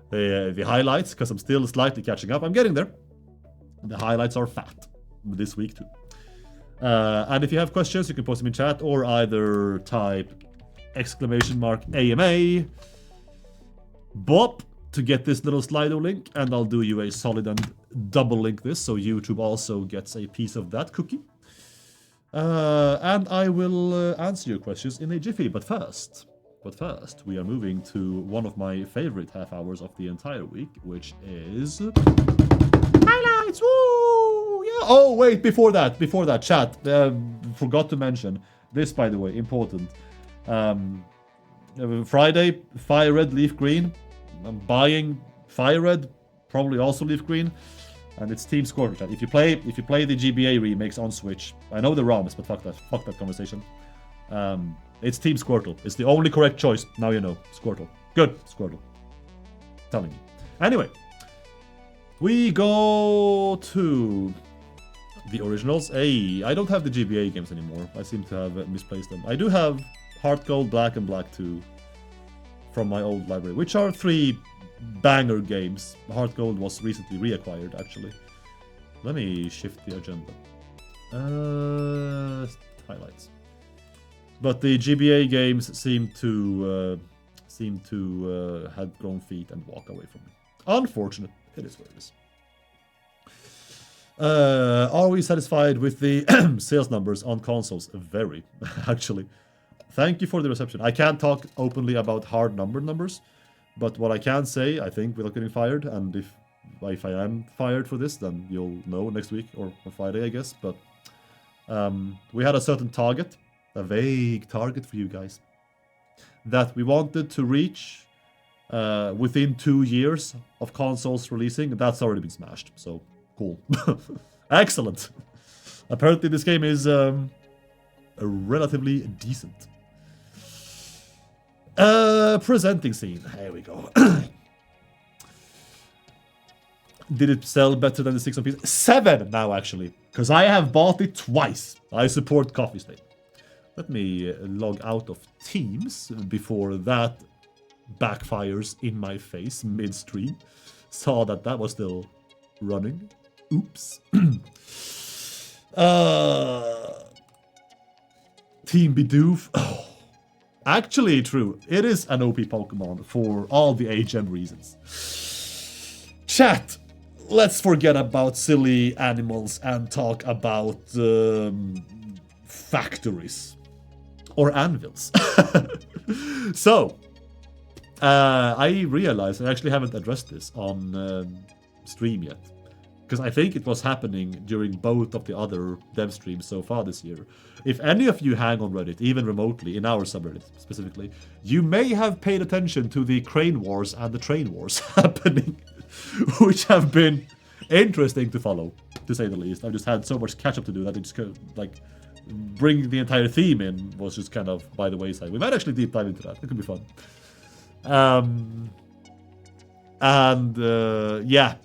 the highlights, because I'm still slightly catching up. I'm getting there. The highlights are fat this week too. And if you have questions, you can post them in chat, or either type !AMA BOP to get this little Slido link, and I'll do you a solid and double link this, so YouTube also gets a piece of that cookie. And I will answer your questions in a jiffy, but first, we are moving to one of my favorite half hours of the entire week, which is highlights. Woo! Yeah. Oh wait, before that, chat. Forgot to mention this, by the way, important. Friday, Fire Red, Leaf Green. I'm buying Fire Red, probably also Leaf Green, and it's Team Squirtle, chat. If you play the GBA remakes on Switch, I know the ROMs, but fuck that conversation. It's Team Squirtle. It's the only correct choice. Now you know. Squirtle. Good. Squirtle. Telling you. Anyway. We go to the originals. Hey, I don't have the GBA games anymore. I seem to have misplaced them. I do have Heart Gold, Black, and Black 2 from my old library, which are 3 banger games. Heart Gold was recently reacquired, actually. Let me shift the agenda. Highlights. But the GBA games seem to have grown feet and walk away from me. Unfortunate. It is what it is. Are we satisfied with the sales numbers on consoles? Very, actually. thank you for the reception. I can't talk openly about hard numbers, but what I can say, I think, without getting fired, and if I am fired for this, then you'll know next week or Friday, I guess. But we had a certain target, a vague target for you guys, that we wanted to reach within 2 years of consoles releasing. That's already been smashed, so cool. Excellent. Apparently this game is relatively decent. Presenting scene. Here we go. Did it sell better than the 6 on PC? 7 now, actually, because I have bought it twice. I support Coffee Stain. Let me log out of Teams before that backfires in my face mid-stream. Saw that was still running. Oops. Team Bidoof. Oh. Actually, true. It is an OP Pokemon for all the HM reasons. Chat. Let's forget about silly animals and talk about factories. Or anvils. So, I realized I actually haven't addressed this on stream yet. Because I think it was happening during both of the other dev streams so far this year. If any of you hang on Reddit, even remotely, in our subreddit specifically, you may have paid attention to the crane wars and the train wars happening, which have been interesting to follow, to say the least. I've just had so much catch up to do that it just like bring the entire theme in was just kind of by the wayside. We might actually deep dive into that. It could be fun. Yeah.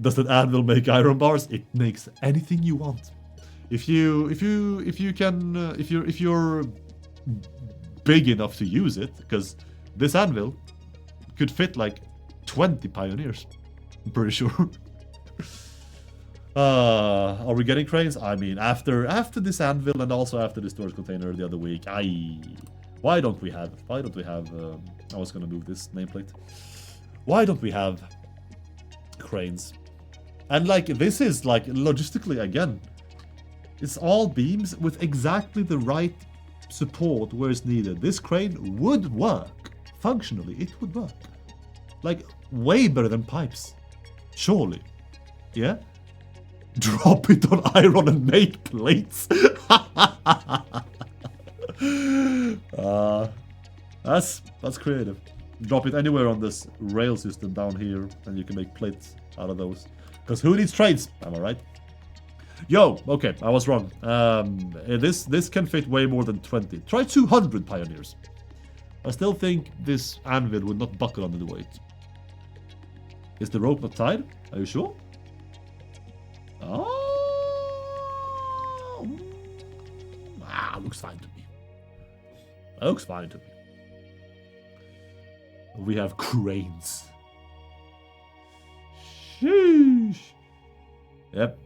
Does that anvil make iron bars? It makes anything you want. If you're big enough to use it, because this anvil could fit like 20 pioneers. I'm pretty sure. Are we getting cranes? I mean, after this anvil and also after the storage container the other week, why don't we have I was gonna move this nameplate. Why don't we have cranes? And like, this is like logistically again, it's all beams with exactly the right support where it's needed. This crane would work. Functionally, it would work. Like, way better than pipes. Surely. Yeah? Drop it on iron and make plates. That's creative. Drop it anywhere on this rail system down here and you can make plates out of those. Because who needs trades? Am I right? Yo, okay, I was wrong. This can fit way more than 20. Try 200 pioneers. I still think this anvil would not buckle under the weight. Is the rope not tied? Are you sure? Oh, looks fine to me. Looks fine to me. We have cranes. Sheesh. Yep.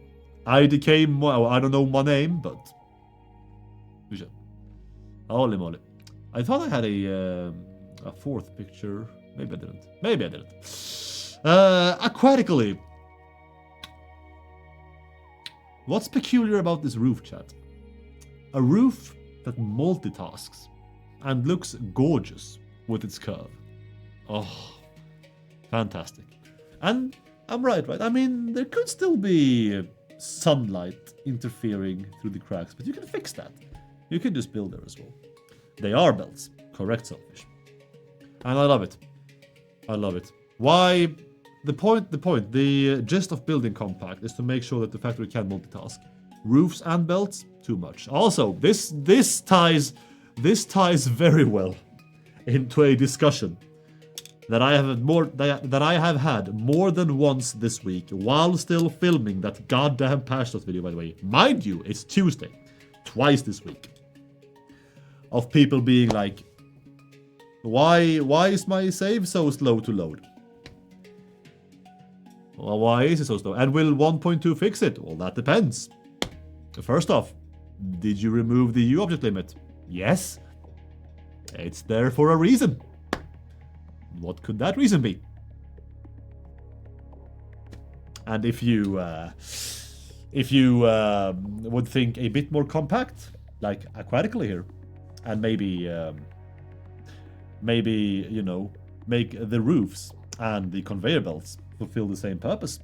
IDK, I don't know my name, but... Holy moly. I thought I had a fourth picture. Maybe I didn't. Maybe I didn't. Aquatically. What's peculiar about this roof, chat? A roof that multitasks and looks gorgeous with its curve. Oh, fantastic. And I'm right? I mean, there could still be sunlight interfering through the cracks, but you can fix that. You can just build there as well. They are belts. Correct, Selfish. And I love it. I love it. Why? The gist of building compact is to make sure that the factory can multitask. Roofs and belts, too much. Also, this ties very well into a discussion that I have had more than once this week while still filming that goddamn patch notes video, by the way. Mind you, it's Tuesday. Twice this week. Of people being like, why is my save so slow to load? Well, why is it so slow? And will 1.2 fix it? Well, that depends. First off, did you remove the UObject limit? Yes. It's there for a reason. What could that reason be? And if you would think a bit more compact, like aquatically here, and maybe you know, make the roofs and the conveyor belts fulfill the same purpose.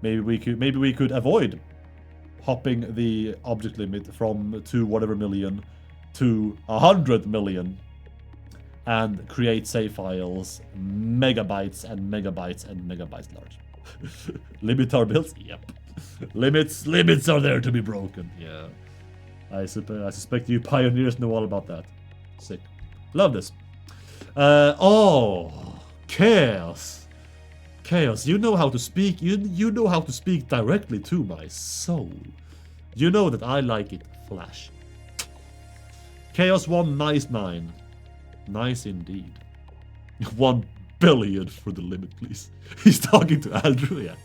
Maybe we could avoid hopping the object limit from 2 whatever million to 100 million and create save files megabytes and megabytes and megabytes large. Limit our builds? Yep. Limits are there to be broken. Yeah. I suspect you pioneers know all about that. Sick. Love this. Oh, Chaos. Chaos, you know how to speak. You know how to speak directly to my soul. You know that I like it flash. Chaos 199. Nice indeed. 1 billion for the limit, please. He's talking to Andrew, yeah.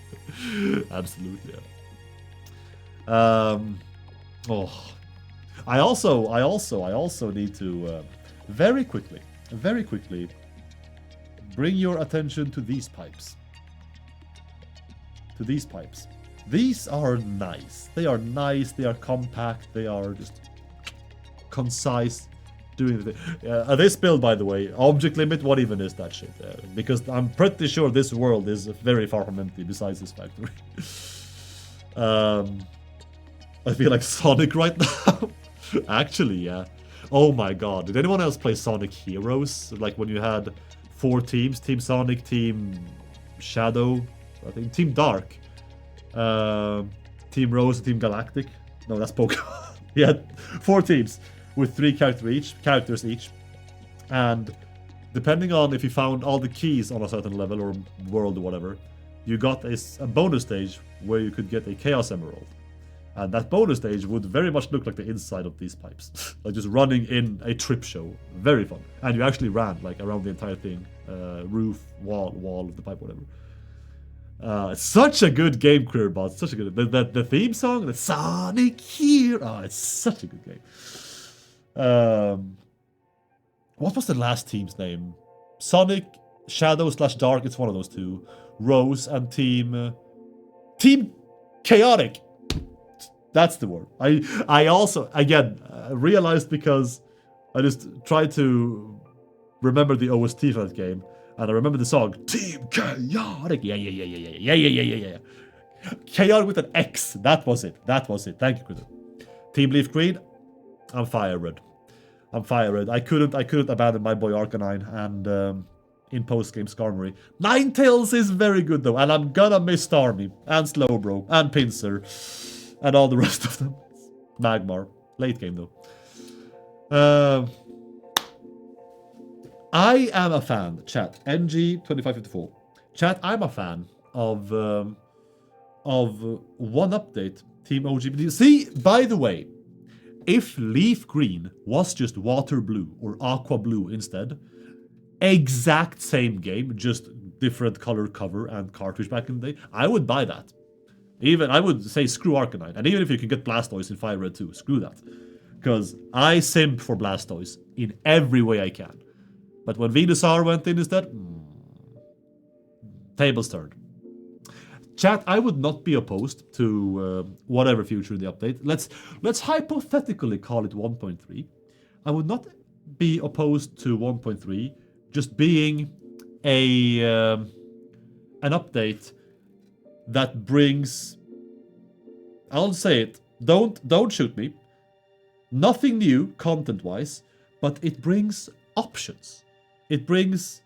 Absolutely, yeah. Oh, I also need to very quickly bring your attention to these pipes. These are nice. They are nice. They are compact. They are just concise. Doing the thing. This build, by the way, object limit. What even is that shit? Because I'm pretty sure this world is very far from empty. Besides this factory. I feel like Sonic right now. Actually, yeah. Oh my god. Did anyone else play Sonic Heroes? Like when you had 4 teams. Team Sonic, Team Shadow, I think Team Dark. Team Rose, Team Galactic. No, that's Pokemon. He had 4 teams with 3 characters each. And depending on if you found all the keys on a certain level or world or whatever, you got a bonus stage where you could get a Chaos Emerald. And that bonus stage would very much look like the inside of these pipes. Like just running in a trip show. Very fun. And you actually ran like around the entire thing. Roof, wall of the pipe, whatever. It's such a good game, Queerbot. Such a good... The theme song, the Sonic Hero. Oh, it's such a good game. What was the last team's name? Sonic, Shadow / Dark. It's one of those 2. Rose and Team Chaotic. That's the word. I also, again, realized because I just tried to remember the OST for that game, and I remember the song, Team Chaotic. Yeah. Chaotic with an X. That was it. Thank you, Chris. Team Leaf Green. I'm fire red. I couldn't abandon my boy Arcanine and in post-game Skarmory. Ninetales is very good though, and I'm gonna miss Starmie and Slowbro and Pinsir. And all the rest of them. Magmar. Late game, though. I am a fan, chat. NG2554. Chat, I'm a fan of one update. Team OGBD. See, by the way, if Leaf Green was just Water Blue or Aqua Blue instead, exact same game, just different color cover and cartridge back in the day, I would buy that. Even, I would say screw Arcanine. And even if you can get Blastoise in Fire Red too, screw that. Because I simp for Blastoise in every way I can. But when Venusaur went in instead, tables turned. Chat, I would not be opposed to whatever future in the update. Let's hypothetically call it 1.3. I would not be opposed to 1.3 just being an update that brings, I'll say it, don't shoot me, nothing new content-wise, but it brings options. It brings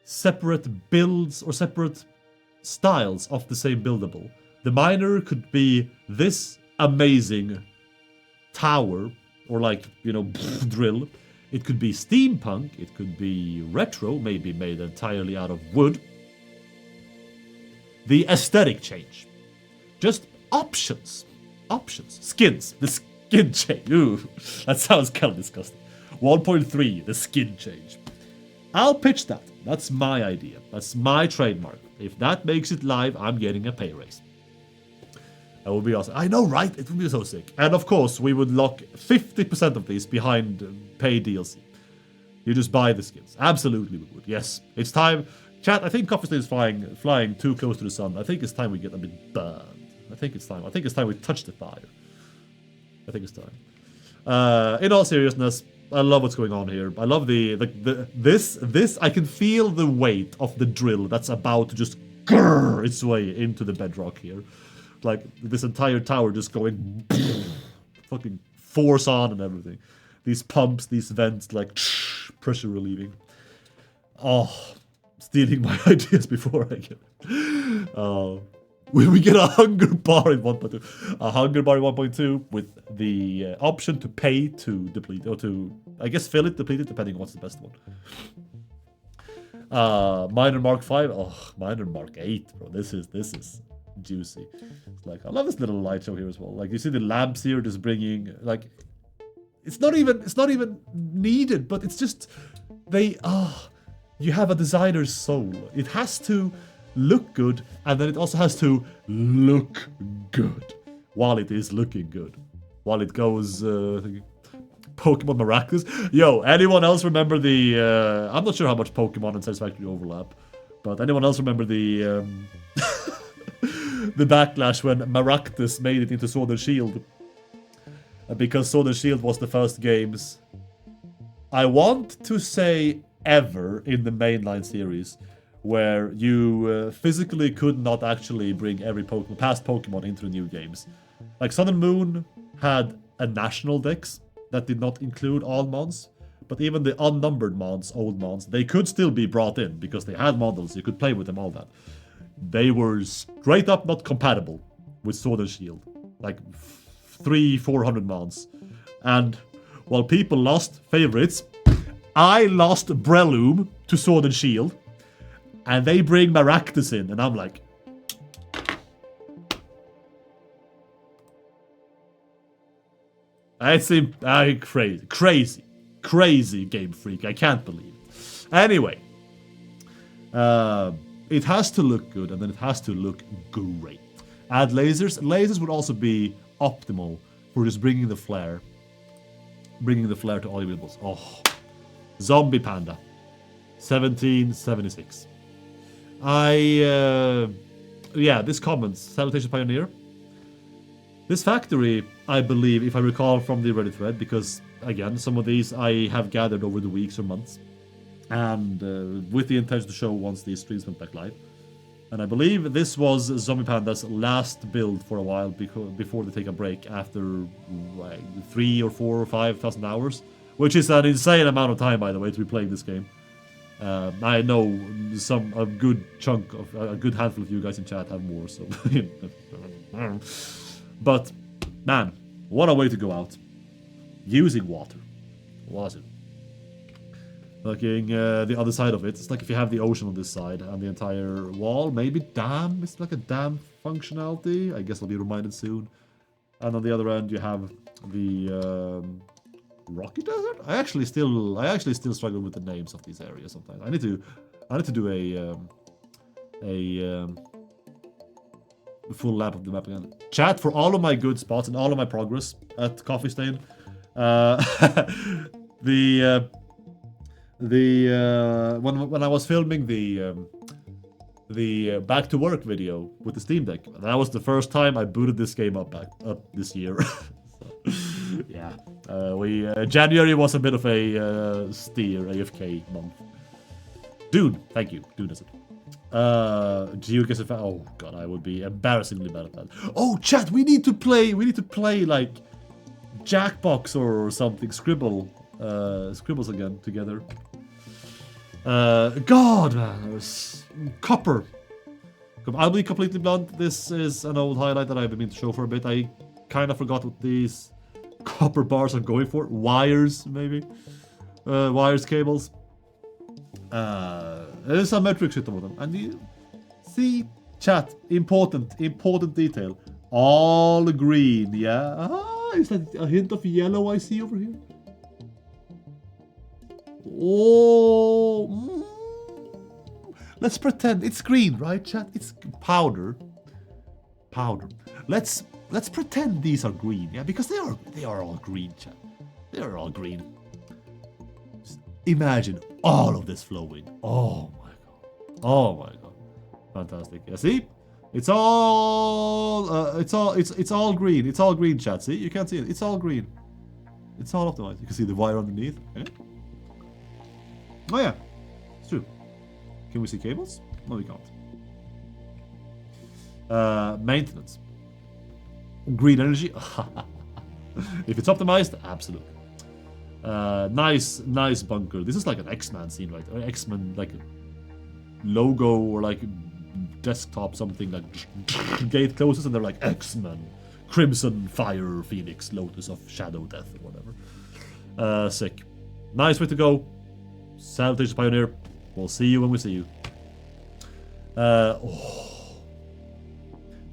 separate builds or separate styles of the same buildable. The miner could be this amazing tower, or like, you know, drill. It could be steampunk, it could be retro, maybe made entirely out of wood. The aesthetic change. Just options. Skins. The skin change. Ooh, that sounds kind of disgusting. 1.3, the skin change. I'll pitch that. That's my idea. That's my trademark. If that makes it live, I'm getting a pay raise. That would be awesome. I know, right? It would be so sick. And of course, we would lock 50% of these behind paid DLC. You just buy the skins. Absolutely we would. Yes. It's time. Chat, I think Coffee Stain is flying too close to the sun. I think it's time we get a bit burned. I think it's time we touch the fire. I think it's time. In all seriousness, I love what's going on here. I love this. I can feel the weight of the drill that's about to just grrr its way into the bedrock here. Like this entire tower just going fucking force on and everything. These pumps, these vents, like pressure relieving. Oh, stealing my ideas before I get it. Oh. We get a hunger bar in 1.2. A hunger bar in 1.2 with the option to pay to deplete, or to, I guess, fill it, deplete it, depending on what's the best one. Miner Mark 5. Oh, Miner Mark 8, bro. This is juicy. It's like, I love this little light show here as well. Like, you see the lamps here just bringing, like, it's not even needed, but it's just, you have a designer's soul. It has to look good, and then it also has to look good while it is looking good. While it goes, Pokemon Maractus. Yo, anyone else remember the, I'm not sure how much Pokemon and Satisfactory overlap, but anyone else remember the, the backlash when Maractus made it into Sword and Shield? Because Sword and Shield was the first games, I want to say ever, in the mainline series, where you physically could not actually bring every past Pokemon into the new games. Like Sun and Moon had a national dex that did not include all mons, but even the unnumbered mons, old mons, they could still be brought in because they had models, you could play with them, all that. They were straight up not compatible with Sword and Shield. Like 300-400 mons. And while people lost favorites, I lost Breloom to Sword and Shield. And they bring Maractus in, and I'm like, crazy Game Freak. I can't believe it. Anyway, it has to look good, and then it has to look great. Add lasers. Lasers would also be optimal for just bringing the flare to all your buildables. Oh, Zombie Panda, 1776. This comments, Salutations Pioneer. This factory, I believe, if I recall from the Reddit thread, because, again, some of these I have gathered over the weeks or months, and with the intention to show once these streams went back live. And I believe this was Zombie Panda's last build for a while before they take a break after 3 or 4 or 5,000 hours, which is an insane amount of time, by the way, to be playing this game. I know a good handful of you guys in chat have more, so but man, what a way to go out using water. What was it? Looking the other side of it, it's like if you have the ocean on this side and the entire wall, maybe dam, it's like a dam functionality. I guess I'll be reminded soon. And on the other end, you have the Rocky Desert. I actually still struggle with the names of these areas sometimes. I need to do a full lap of the map again. Chat, for all of my good spots and all of my progress at Coffee Stain. When I was filming the back to work video with the Steam Deck, that was the first time I booted this game up this year. So, yeah, January was a bit of a steer AFK month. Dude, thank you. Dude, is it? Geoguess if oh god, I would be embarrassingly bad at that. Oh, chat, we need to play like Jackbox or something. Scribbles again together. God, man, Copper. I'll be completely blunt. This is an old highlight that I've been meaning to show for a bit. I kind of forgot what these copper bars are going for. Wires, maybe. Wires, cables. There's some metric shit about them. And you see, chat, important detail. All green, yeah? Ah, is that a hint of yellow I see over here? Oh, let's pretend it's green, right, chat? It's powder. Let's pretend these are green, yeah, because they are all green, chat. They are all green. Just imagine all of this flowing. Oh my god, fantastic. Yeah, see, it's all green. It's all green, chat. See, you can't see it. It's all green. It's all optimized. You can see the wire underneath. Okay. Oh yeah, it's true. Can we see cables? No, we can't. Maintenance. Green energy. If it's optimized, absolutely. Nice bunker. This is like an X-Men scene, right? Or X-Men like logo or like desktop something like gate closes and they're like X-Men, Crimson Fire, Phoenix, Lotus of Shadow Death or whatever. Sick. Nice way to go. Satisfactory Pioneer. We'll see you when we see you.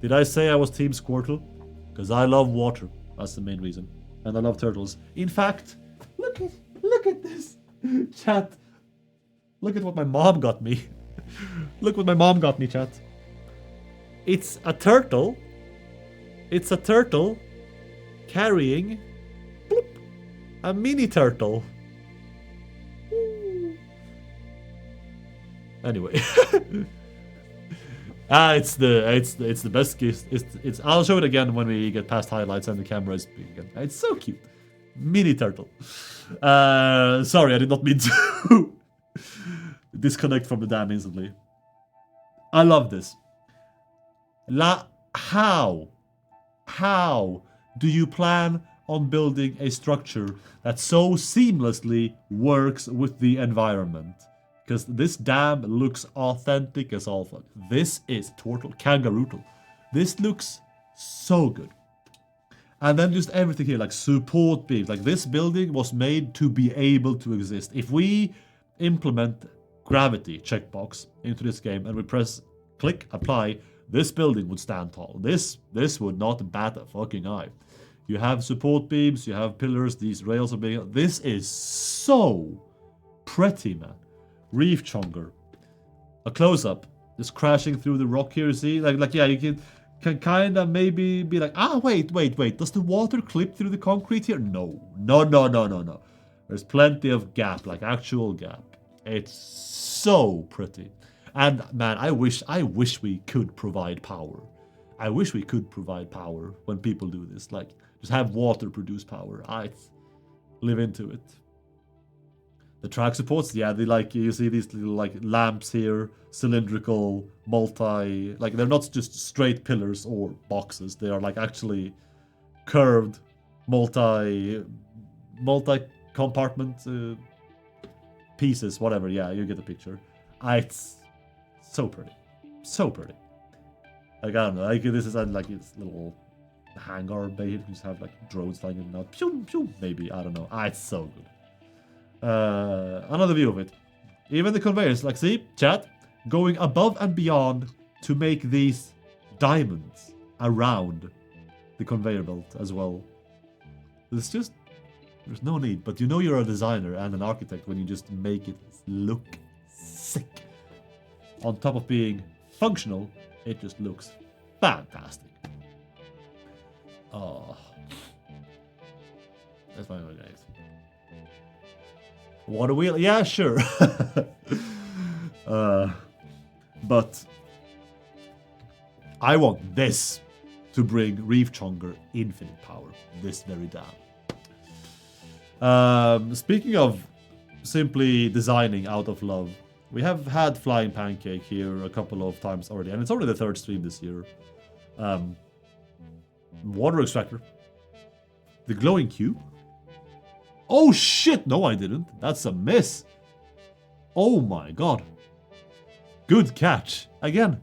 Did I say I was Team Squirtle? Because I love water. That's the main reason. And I love turtles. In fact, look at this. Chat. Look at what my mom got me. Look what my mom got me, chat. It's a turtle. It's a turtle carrying bloop, a mini turtle. Anyway. It's the best gift. It's I'll show it again when we get past highlights and the camera is big again. It's so cute. Mini turtle. Sorry, I did not mean to disconnect from the dam instantly. I love this. How do you plan on building a structure that so seamlessly works with the environment? Because this dam looks authentic as all fuck. This is kangaroo. This looks so good. And then just everything here, like support beams. Like this building was made to be able to exist. If we implement gravity checkbox into this game and we press click, apply, this building would stand tall. This would not bat a fucking eye. You have support beams, you have pillars, these rails are being... This is so pretty, man. Reef Chonger. A close-up. Just crashing through the rock here, see? Like yeah, you can kind of maybe be like, wait. Does the water clip through the concrete here? No. There's plenty of gap, like actual gap. It's so pretty. And man, I wish we could provide power. I wish we could provide power when people do this. Like, just have water produce power. I live into it. The track supports, yeah, they like, you see these little like lamps here, cylindrical, like they're not just straight pillars or boxes. They are like actually curved, multi-compartment pieces, whatever. Yeah, you get the picture. It's so pretty, so pretty. Like, I don't know, like this is like it's little hangar bay. You just have like drones flying in and out. Pew, pew, maybe, I don't know. It's so good. Another view of it. Even the conveyors, like, see, chat, going above and beyond to make these diamonds around the conveyor belt as well. There's no need, but you know you're a designer and an architect when you just make it look sick. On top of being functional, it just looks fantastic. Oh, that's my own guys. Water wheel? Yeah, sure. But I want this to bring Reef Chonger infinite power. This very dam. Speaking of simply designing out of love, we have had Flying Pancake here a couple of times already, and it's already the third stream this year. Water Extractor. The glowing cube. Oh shit! No, I didn't. That's a miss. Oh my god. Good catch. Again.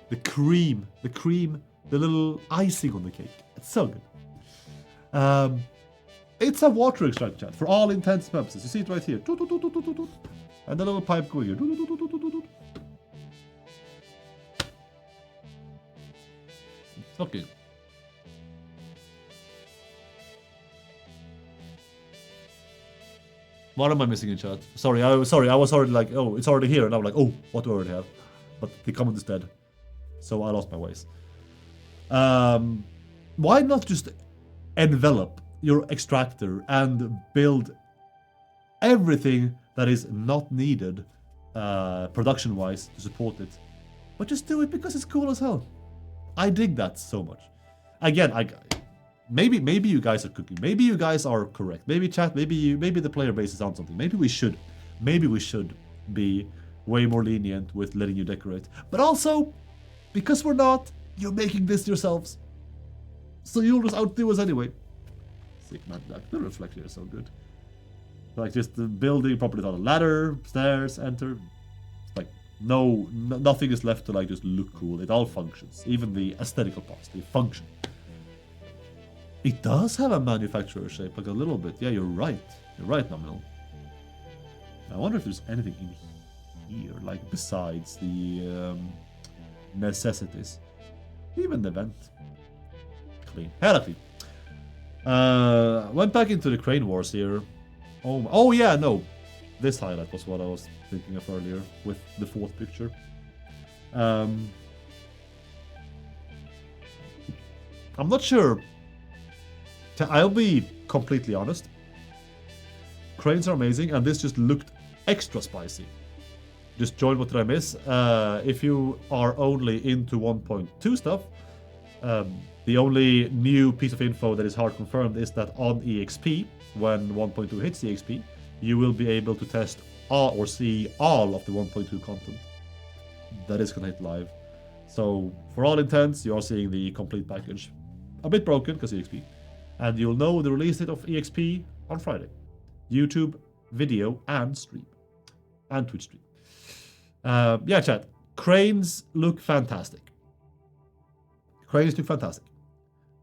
The cream, the little icing on the cake. It's so good. It's a water extractor, chat, for all intents and purposes. You see it right here. And the little pipe going here. Okay. What am I missing in chat? Sorry, I was already like, oh, it's already here, and I'm like, oh, what do I already have? But the comment is dead, so I lost my ways. Why not just envelop your extractor and build everything that is not needed production-wise to support it, but just do it because it's cool as hell. I dig that so much. Again, maybe you guys are cooking. Maybe you guys are correct. Maybe chat. Maybe the player base is on something. Maybe we should be way more lenient with letting you decorate. But also, because we're not, you're making this yourselves. So you'll just outdo us anyway. Sick man, the reflection is so good. Like just the building properly on a ladder, stairs, enter. It's like nothing is left to like just look cool. It all functions. Even the aesthetical parts, they function. It does have a manufacturer shape, like a little bit. Yeah, you're right. You're right, Nominal. I wonder if there's anything in here, like besides the necessities. Even the vent. Clean. Hella clean. Went back into the crane wars here. Oh yeah, no. This highlight was what I was thinking of earlier with the fourth picture. I'm not sure. I'll be completely honest. Cranes are amazing, and this just looked extra spicy. Just join what did I miss? If you are only into 1.2 stuff, the only new piece of info that is hard confirmed is that on EXP, when 1.2 hits EXP, you will be able to test all or see all of the 1.2 content. That is gonna hit live. So for all intents, you are seeing the complete package. A bit broken because EXP. And you'll know the release date of EXP on Friday. YouTube, video, and stream. And Twitch stream. Yeah, chat. Cranes look fantastic. Cranes look fantastic.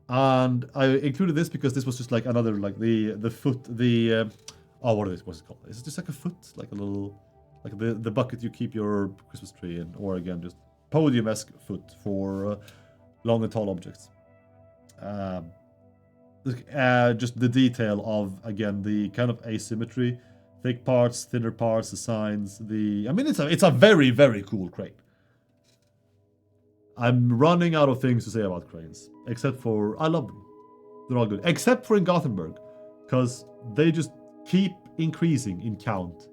And I included this because this was just like another, like the foot, what is it? What's it called? Is it just like a foot? Like a little, like the bucket you keep your Christmas tree in? Or again, just podium-esque foot for long and tall objects. Just the detail of, again, the kind of asymmetry, thick parts, thinner parts, the signs, I mean, it's a very, very cool crane. I'm running out of things to say about cranes, except for, I love them. They're all good, except for in Gothenburg, because they just keep increasing in count,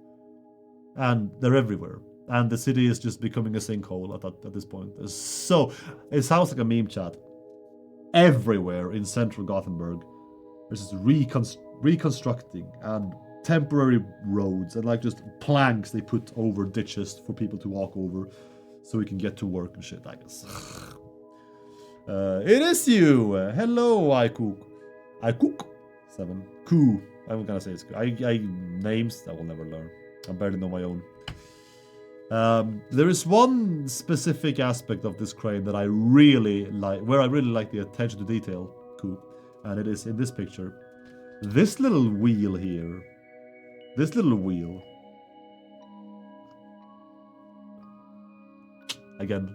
and they're everywhere. And the city is just becoming a sinkhole at this point. So, it sounds like a meme chat. Everywhere in central Gothenburg, there's just reconstructing and temporary roads and like just planks they put over ditches for people to walk over so we can get to work and shit, I guess. It is you! Hello, Ikook. 7. Koo. I'm gonna say it's Koo. I names I will never learn. I barely know my own. There is one specific aspect of this crane that I really like, where I really like the attention to detail, Coop, and it is in this picture. This little wheel here, again,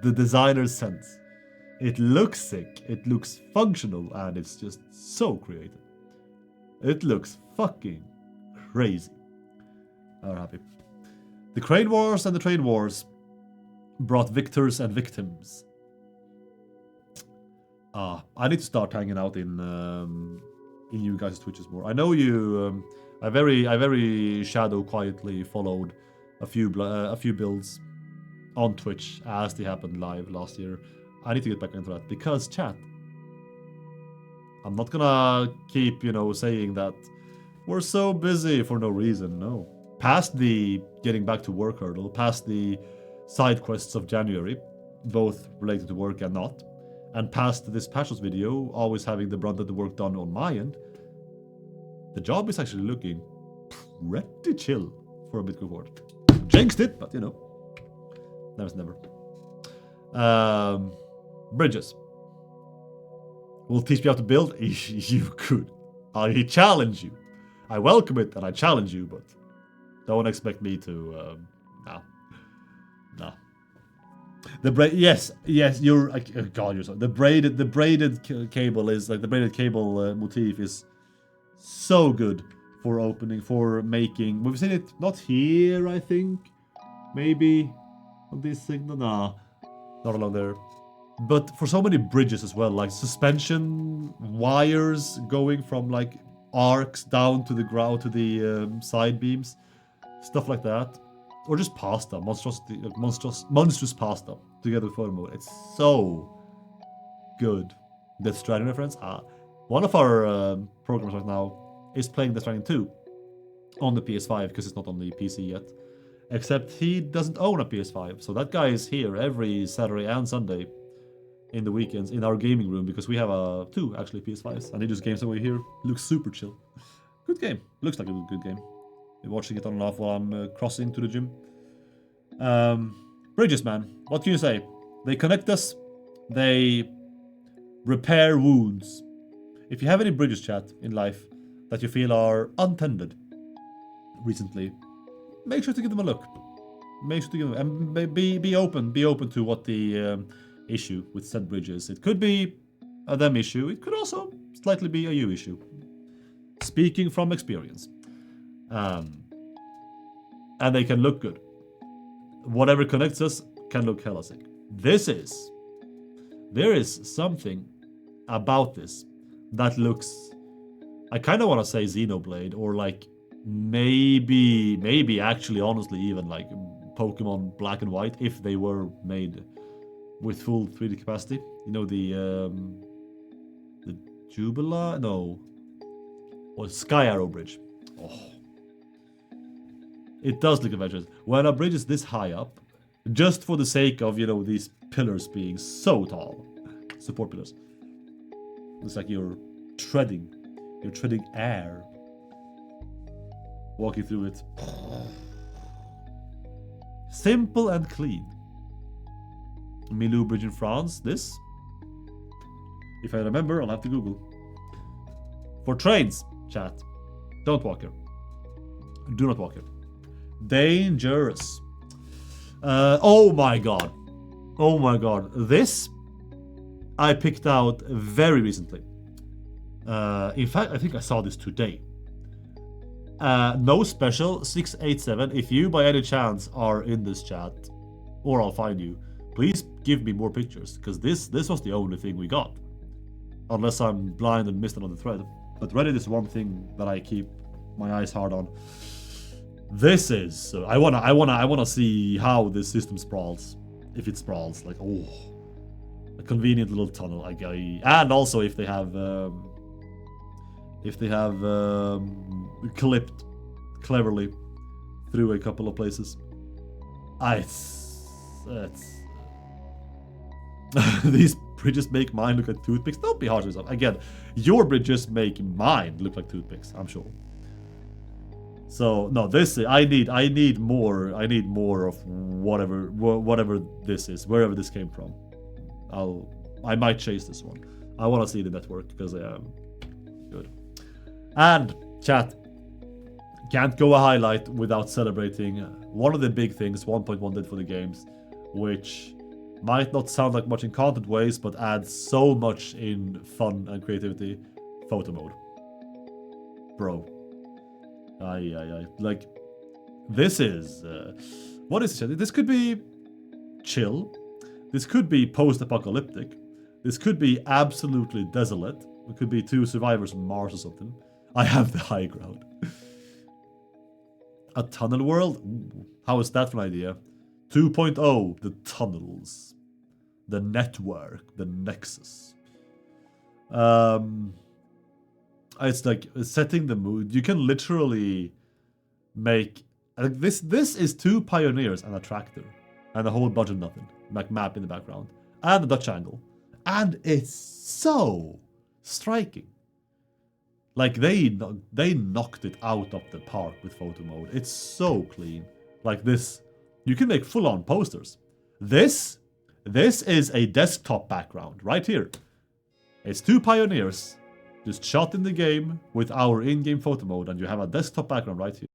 the designer's sense. It looks sick, it looks functional, and it's just so creative. It looks fucking crazy. I'm happy. The crane wars and the train wars brought victors and victims. I need to start hanging out in you guys' Twitches more. I know you. I very shadow quietly followed a few builds on Twitch as they happened live last year. I need to get back into that because chat. I'm not gonna keep saying that we're so busy for no reason. No. Past the getting back to work hurdle, past the side quests of January, both related to work and not, and past this patches video, always having the brunt of the work done on my end, the job is actually looking pretty chill for a Bitcoin board. Jinxed it, but never's never. Bridges. Will teach me how to build? You could. I challenge you. I welcome it and I challenge you, but don't expect me to. No. Yes, you're. God, you're sorry. The braided cable is like the braided cable motif is so good for opening, for making. We've seen it not here, I think. Maybe on this signal. Nah, not along there. But for so many bridges as well, like suspension wires going from like arcs down to the ground to the side beams. Stuff like that. Or just pasta. Monstrous pasta. Together with photo mode. It's so good. That Stratton reference? One of our programmers right now is playing Death Stranding 2 on the PS5 because it's not on the PC yet. Except he doesn't own a PS5, so that guy is here every Saturday and Sunday in the weekends in our gaming room because we have two actually PS5s, and he just games away here. Looks super chill. Good game. Looks like a good game. Been watching it on and off while I'm crossing to the gym. Bridges, man. What can you say? They connect us. They repair wounds. If you have any bridges, chat, in life that you feel are untended recently, make sure to give them a look. Make sure to give them, and be open to what the issue with said bridges. It could be a them issue. It could also slightly be a you issue. Speaking from experience. And they can look good. Whatever connects us can look hella sick. There is something about this that looks, I kind of want to say Xenoblade, or like maybe actually honestly even like Pokemon Black and White if they were made with full 3D capacity. You know, the Jubila? No. Or Sky Arrow Bridge. Oh. It does look adventurous. When a bridge is this high up, just for the sake of, you know, these pillars being so tall. Support pillars. It's like you're treading air. Walking through it. Simple and clean. Milou Bridge in France, this. If I remember, I'll have to Google. For trains, chat. Don't walk here. Do not walk here. Dangerous. Oh my god. Oh my god. This I picked out very recently. In fact, I think I saw this today. No special 687. If you by any chance are in this chat, or I'll find you, please give me more pictures, because this was the only thing we got. Unless I'm blind and missed another thread. But Reddit is one thing that I keep my eyes hard on. This is I wanna see how this system sprawls. If it sprawls, like, oh, a convenient little tunnel. And also if they have clipped cleverly through a couple of places. These bridges make mine look like toothpicks. Don't be hard on yourself. Again, your bridges make mine look like toothpicks, I'm sure. So no, this I need more of whatever this is, wherever this came from. I might chase this one. I want to see the network because good. And chat, can't go a highlight without celebrating one of the big things 1.1 did for the games, which might not sound like much in content ways, but adds so much in fun and creativity. Photo mode, bro. Like, this is what is it? This could be chill. This could be post-apocalyptic. This could be absolutely desolate. It could be two survivors on Mars or something. I have the high ground. A tunnel world? Ooh, how is that for an idea? 2.0, the tunnels. The network, the nexus. It's like setting the mood. You can literally make this is two pioneers and a tractor and a whole bunch of nothing. Like map in the background. And a Dutch angle. And it's so striking. Like they knocked it out of the park with photo mode. It's so clean. Like this, you can make full-on posters. This is a desktop background right here. It's two pioneers just shot in the game with our in-game photo mode, and you have a desktop background right here.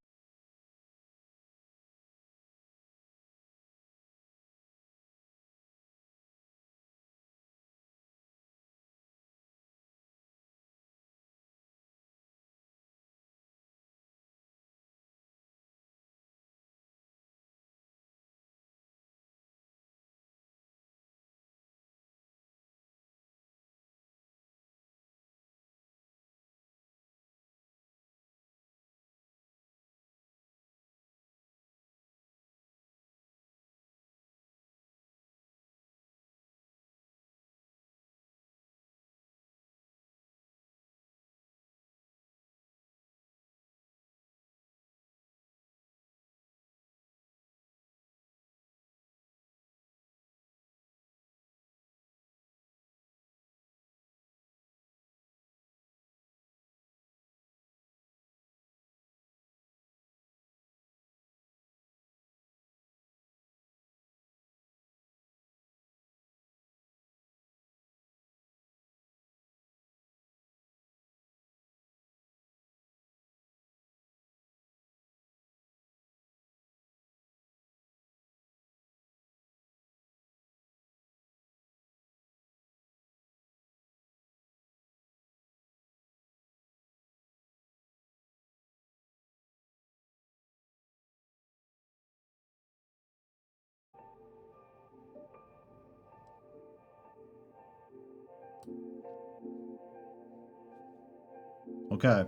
Okay.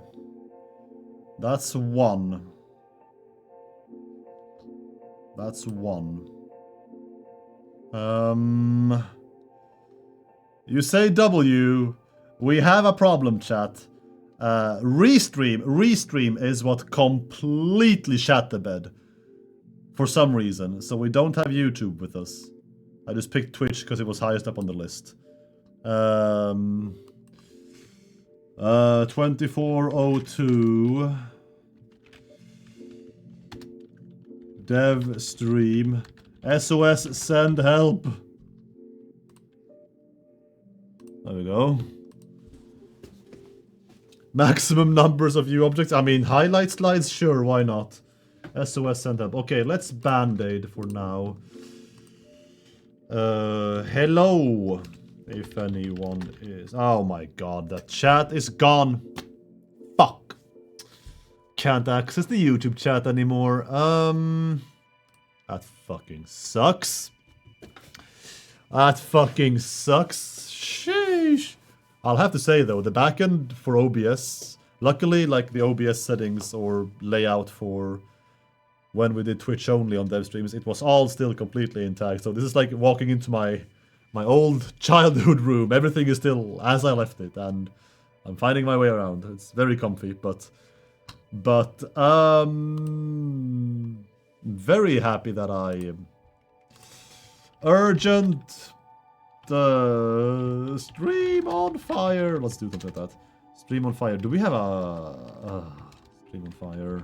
That's one. That's one. You say W. We have a problem, chat. Restream is what completely shat the bed. For some reason. So we don't have YouTube with us. I just picked Twitch because it was highest up on the list. 2402. Dev stream. SOS send help. There we go. Maximum numbers of UObjects. I mean, highlight slides? Sure, why not? SOS send help. Okay, let's band-aid for now. Hello. If anyone is... Oh my god, that chat is gone. Fuck. Can't access the YouTube chat anymore. That fucking sucks. That fucking sucks. Sheesh. I'll have to say though, the backend for OBS, luckily like the OBS settings or layout for when we did Twitch only on dev streams, it was all still completely intact. So this is like walking into my old childhood room. Everything is still as I left it, and I'm finding my way around. It's very comfy, but very happy that I urgent the stream on fire. Let's do something like that. Stream on fire. Do we have a stream on fire?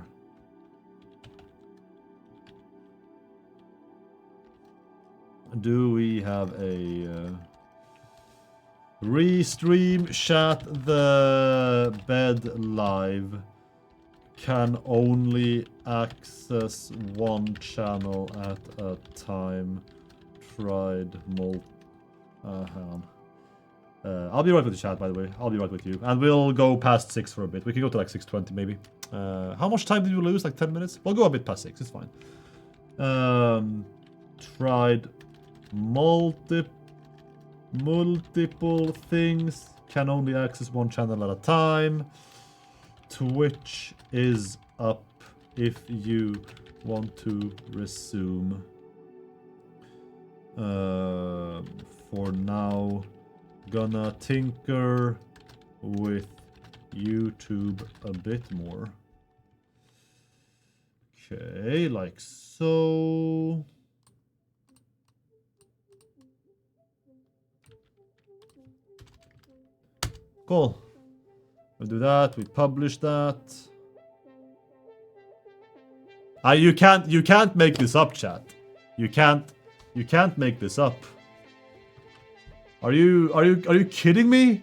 Do we have a restream chat the bed live? Can only access one channel at a time. Tried hang on. I'll be right with the chat, by the way. I'll be right with you. And we'll go past 6 for a bit. We can go to like 6:20 maybe. How much time did we lose? Like 10 minutes? We'll go a bit past 6. It's fine. Tried multiple things. Can only access one channel at a time. Twitch is up if you want to resume. For now, gonna tinker with YouTube a bit more. Okay, like so. Cool. We'll do that. We publish that. You can't make this up, chat. You can't make this up. Are you kidding me?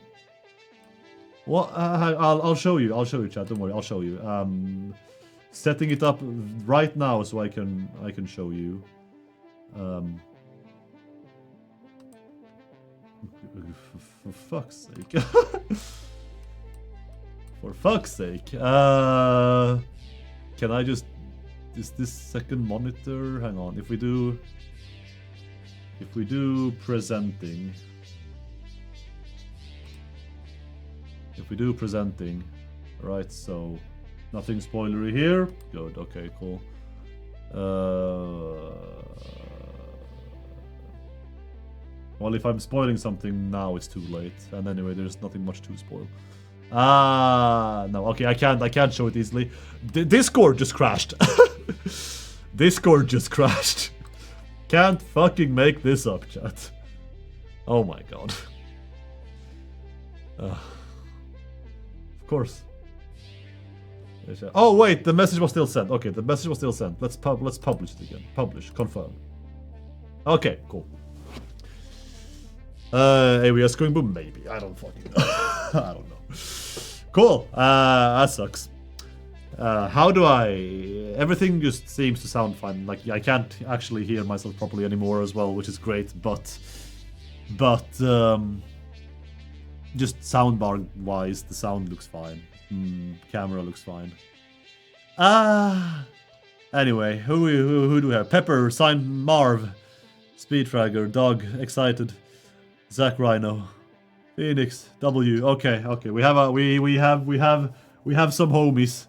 What? I'll show you. I'll show you, chat. Don't worry. I'll show you. Setting it up right now so I can show you. For fuck's sake. For fuck's sake. Can I just... Is this second monitor? Hang on. If we do presenting. If we do presenting. Right, so nothing spoilery here. Good, okay, cool. Well, if I'm spoiling something now, it's too late. And anyway, there's nothing much to spoil. No, okay, I can't show it easily. Discord just crashed. Discord just crashed. Can't fucking make this up, chat. Oh my god. Of course. Oh wait, the message was still sent. Okay, the message was still sent. Let's publish it again. Publish, confirm. Okay, cool. AWS going boom, maybe. I don't fucking know. I don't know. Cool. That sucks. How do I... Everything just seems to sound fine. Like, I can't actually hear myself properly anymore as well, which is great, but just soundbar-wise, the sound looks fine. Camera looks fine. Anyway, who do we have? Pepper, Sign Marv, Speedfragger, Dog, Excited, Zach Rhino, Phoenix, W. Okay. We have We have some homies.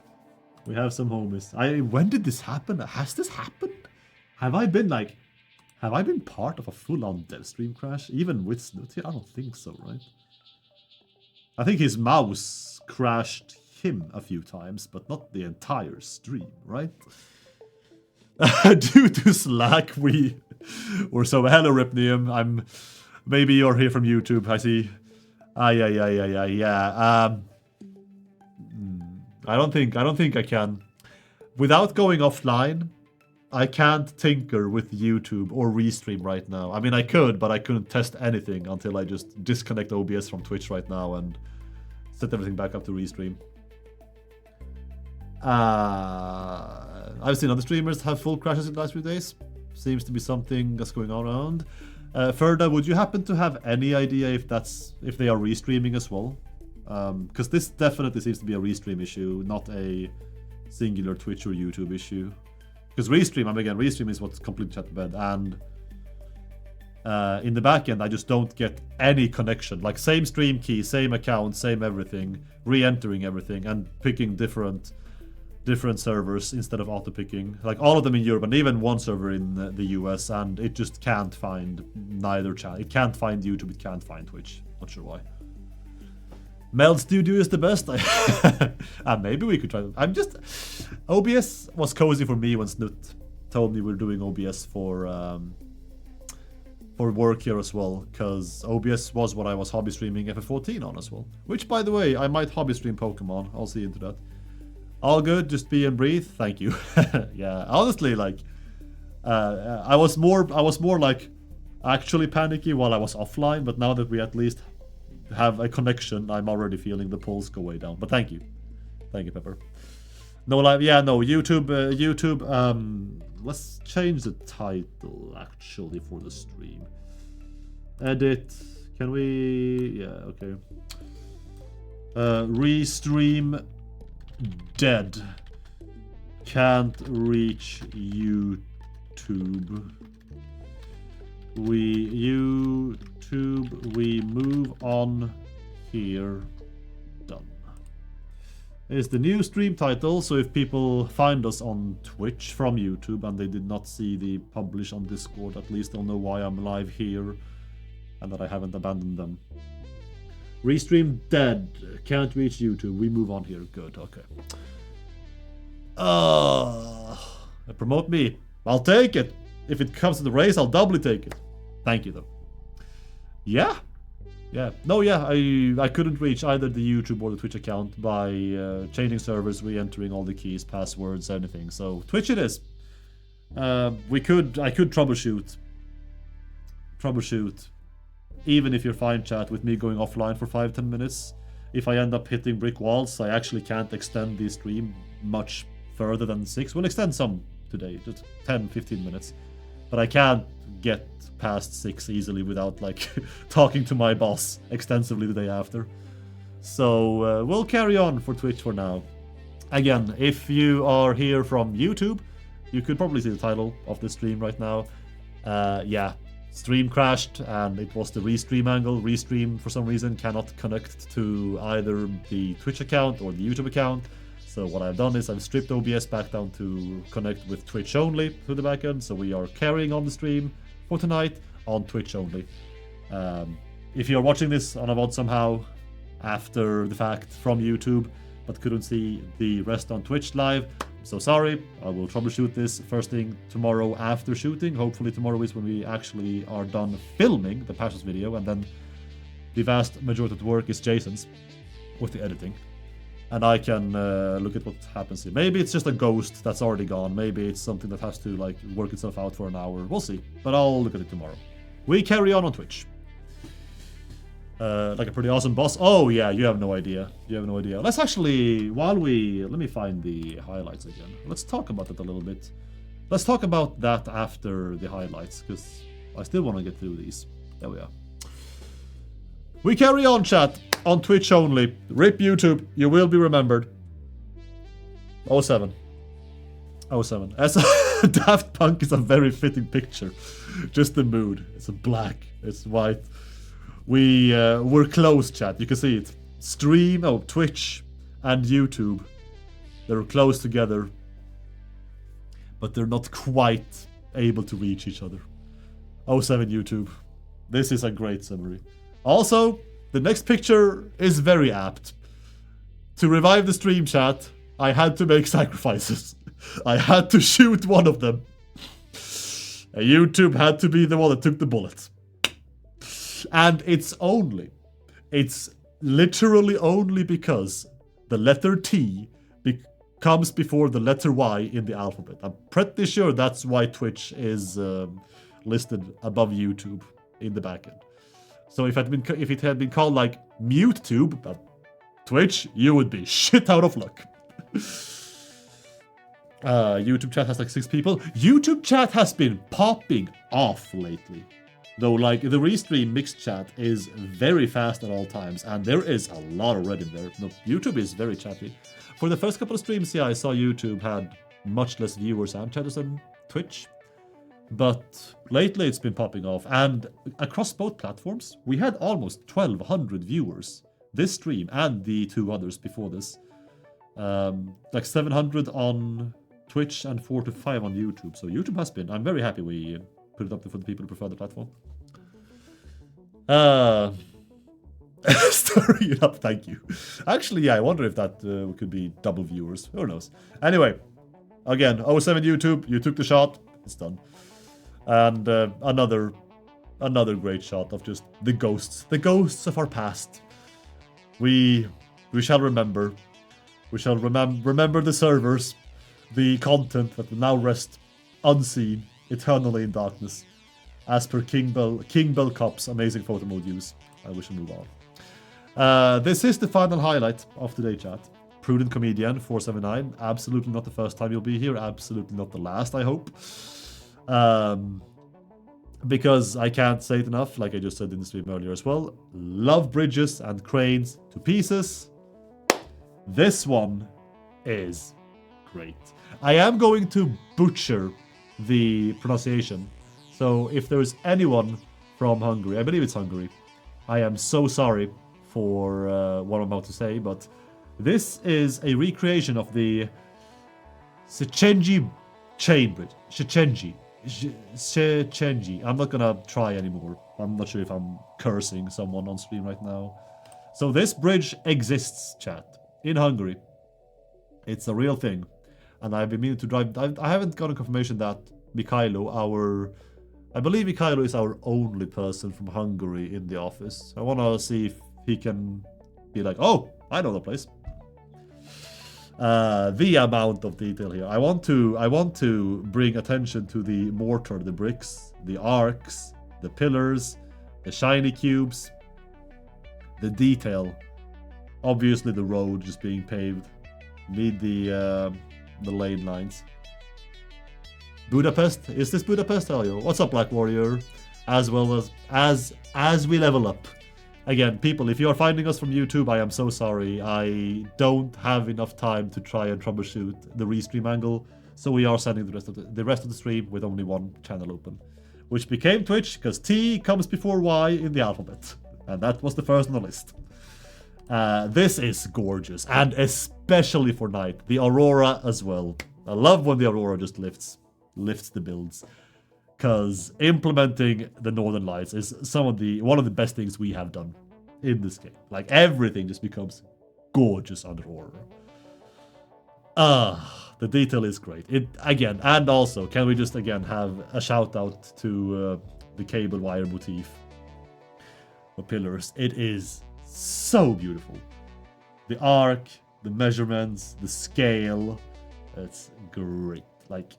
We have some homies. When did this happen? Has this happened? Have I been part of a full-on dev stream crash? Even with Snutt? I don't think so, right? I think his mouse crashed him a few times, but not the entire stream, right? Due to Slack, or so. Hello, Ripnium. Maybe you're here from YouTube. I see. Yeah. I don't think I can. Without going offline, I can't tinker with YouTube or Restream right now. I mean, I could, but I couldn't test anything until I just disconnect OBS from Twitch right now and set everything back up to Restream. I've seen other streamers have full crashes in the last few days. Seems to be something that's going on around. Ferda, would you happen to have any idea if they are restreaming as well? Because this definitely seems to be a restream issue, not a singular Twitch or YouTube issue. Because Restream is what's completely shut to bed, and in the backend I just don't get any connection. Like same stream key, same account, same everything, re-entering everything, and picking different servers instead of auto-picking. Like all of them in Europe, and even one server in the US, and it just can't find neither channel. It can't find YouTube, it can't find Twitch. Not sure why. Meld Studio is the best. Maybe we could try that. OBS was cozy for me when Snutt told me we're doing OBS for work here as well, because OBS was what I was hobby streaming FF14 on as well. Which, by the way, I might hobby stream Pokemon. I'll see into that. All good, just be and breathe. Thank you. Yeah, honestly, like, I was more like actually panicky while I was offline, but now that we at least have a connection, I'm already feeling the pulse go way down. But thank you, Pepper. No live, yeah, no YouTube. Let's change the title actually for the stream. Edit. Can we? Yeah, okay. Restream dead. Can't reach YouTube. We move on here. Done. Is the new stream title, so if people find us on Twitch from YouTube and they did not see the publish on Discord, at least they'll know why I'm live here and that I haven't abandoned them. Restream dead. Can't reach YouTube. We move on here. Good, okay. Promote me. I'll take it. If it comes to the race, I'll doubly take it. Thank you, though. Yeah. No, yeah, I couldn't reach either the YouTube or the Twitch account by changing servers, re-entering all the keys, passwords, anything. So Twitch it is. I could troubleshoot. Even if you're fine, chat, with me going offline for 5-10 minutes. If I end up hitting brick walls, I actually can't extend the stream much further than 6. We'll extend some today, just 10-15 minutes. But I can't get past 6 easily without, like, talking to my boss extensively the day after. So we'll carry on for Twitch for now. Again, if you are here from YouTube, you could probably see the title of the stream right now. Yeah, stream crashed and it was the Restream angle. Restream, for some reason, cannot connect to either the Twitch account or the YouTube account. So what I've done is I've stripped OBS back down to connect with Twitch only through the backend. So we are carrying on the stream for tonight on Twitch only. If you're watching this on a VOD somehow after the fact from YouTube, but couldn't see the rest on Twitch live, so sorry. I will troubleshoot this first thing tomorrow after shooting. Hopefully tomorrow is when we actually are done filming the Passions video, and then the vast majority of the work is Jason's with the editing. And I can look at what happens here. Maybe it's just a ghost that's already gone. Maybe it's something that has to like work itself out for an hour. We'll see. But I'll look at it tomorrow. We carry on Twitch. Like a pretty awesome boss. Oh yeah, you have no idea. Let's actually, let me find the highlights again. Let's talk about it a little bit. Let's talk about that after the highlights, because I still want to get through these. There we are. We carry on, chat. On Twitch only. RIP YouTube. You will be remembered. 07. As Daft Punk is a very fitting picture. Just the mood. It's black. It's white. We're close, chat. You can see it. Stream. Oh, Twitch. and YouTube. They're close together, but they're not quite able to reach each other. 07 YouTube. This is a great summary. Also, the next picture is very apt. To revive the stream chat, I had to make sacrifices. I had to shoot one of them. YouTube had to be the one that took the bullet. And it's literally only because the letter T comes before the letter Y in the alphabet. I'm pretty sure that's why Twitch is listed above YouTube in the backend. So if it had been called like MuteTube, Twitch, you would be shit out of luck. YouTube chat has like 6 people. YouTube chat has been popping off lately. Though like the restream mixed chat is very fast at all times, and there is a lot of red in there. No, YouTube is very chatty. For the first couple of streams, yeah, I saw YouTube had much less viewers and chatters than Twitch. But lately it's been popping off, and across both platforms, we had almost 1,200 viewers this stream and the 2 others before this. Like 700 on Twitch and 4 to 5 on YouTube. So YouTube has been, I'm very happy we put it up for the people who prefer the platform. Stirring it up, thank you. Actually, yeah, I wonder if that could be double viewers. Who knows? Anyway, again, 07 YouTube, you took the shot. It's done. And another great shot of just the ghosts of our past. We shall remember. We shall remember the servers, the content that will now rest unseen, eternally in darkness, as per KINGBELKOP's amazing photo mode use. I wish to move on. This is the final highlight of today's chat. Prudent Comedian 479. Absolutely not the first time you'll be here. Absolutely not the last, I hope. Because I can't say it enough, like I just said in the stream earlier as well. Love bridges and cranes to pieces. This one is great. I am going to butcher the pronunciation. So if there's anyone from Hungary, I believe it's Hungary, I am so sorry for what I'm about to say, but this is a recreation of the Sechenji chain bridge. Sechenji. I'm not gonna try anymore. I'm not sure if I'm cursing someone on stream right now. So this bridge exists, chat, in Hungary. It's a real thing. And I've been meaning to drive... I haven't gotten confirmation that Mikael, I believe Mikael is our only person from Hungary in the office. I want to see if he can be like, oh, I know the place. The amount of detail here. I want to bring attention to the mortar, the bricks, the arcs, the pillars, the shiny cubes, the detail. Obviously the road just being paved. Need the lane lines. Budapest? Is this Budapest? Hell yo. What's up, Black Warrior? As well as we level up. Again, people, if you are finding us from YouTube, I am so sorry. I don't have enough time to try and troubleshoot the restream angle, so we are sending the rest of the stream with only one channel open, which became Twitch because T comes before Y in the alphabet, and that was the first on the list. This is gorgeous, and especially for night. The Aurora as well. I love when the Aurora just lifts the builds. Because implementing the Northern Lights is one of the best things we have done in this game. Like, everything just becomes gorgeous under Aurora. The detail is great. And also, can we just again have a shout out to the cable wire motif for pillars? It is so beautiful. The arc, the measurements, the scale, it's great. Like,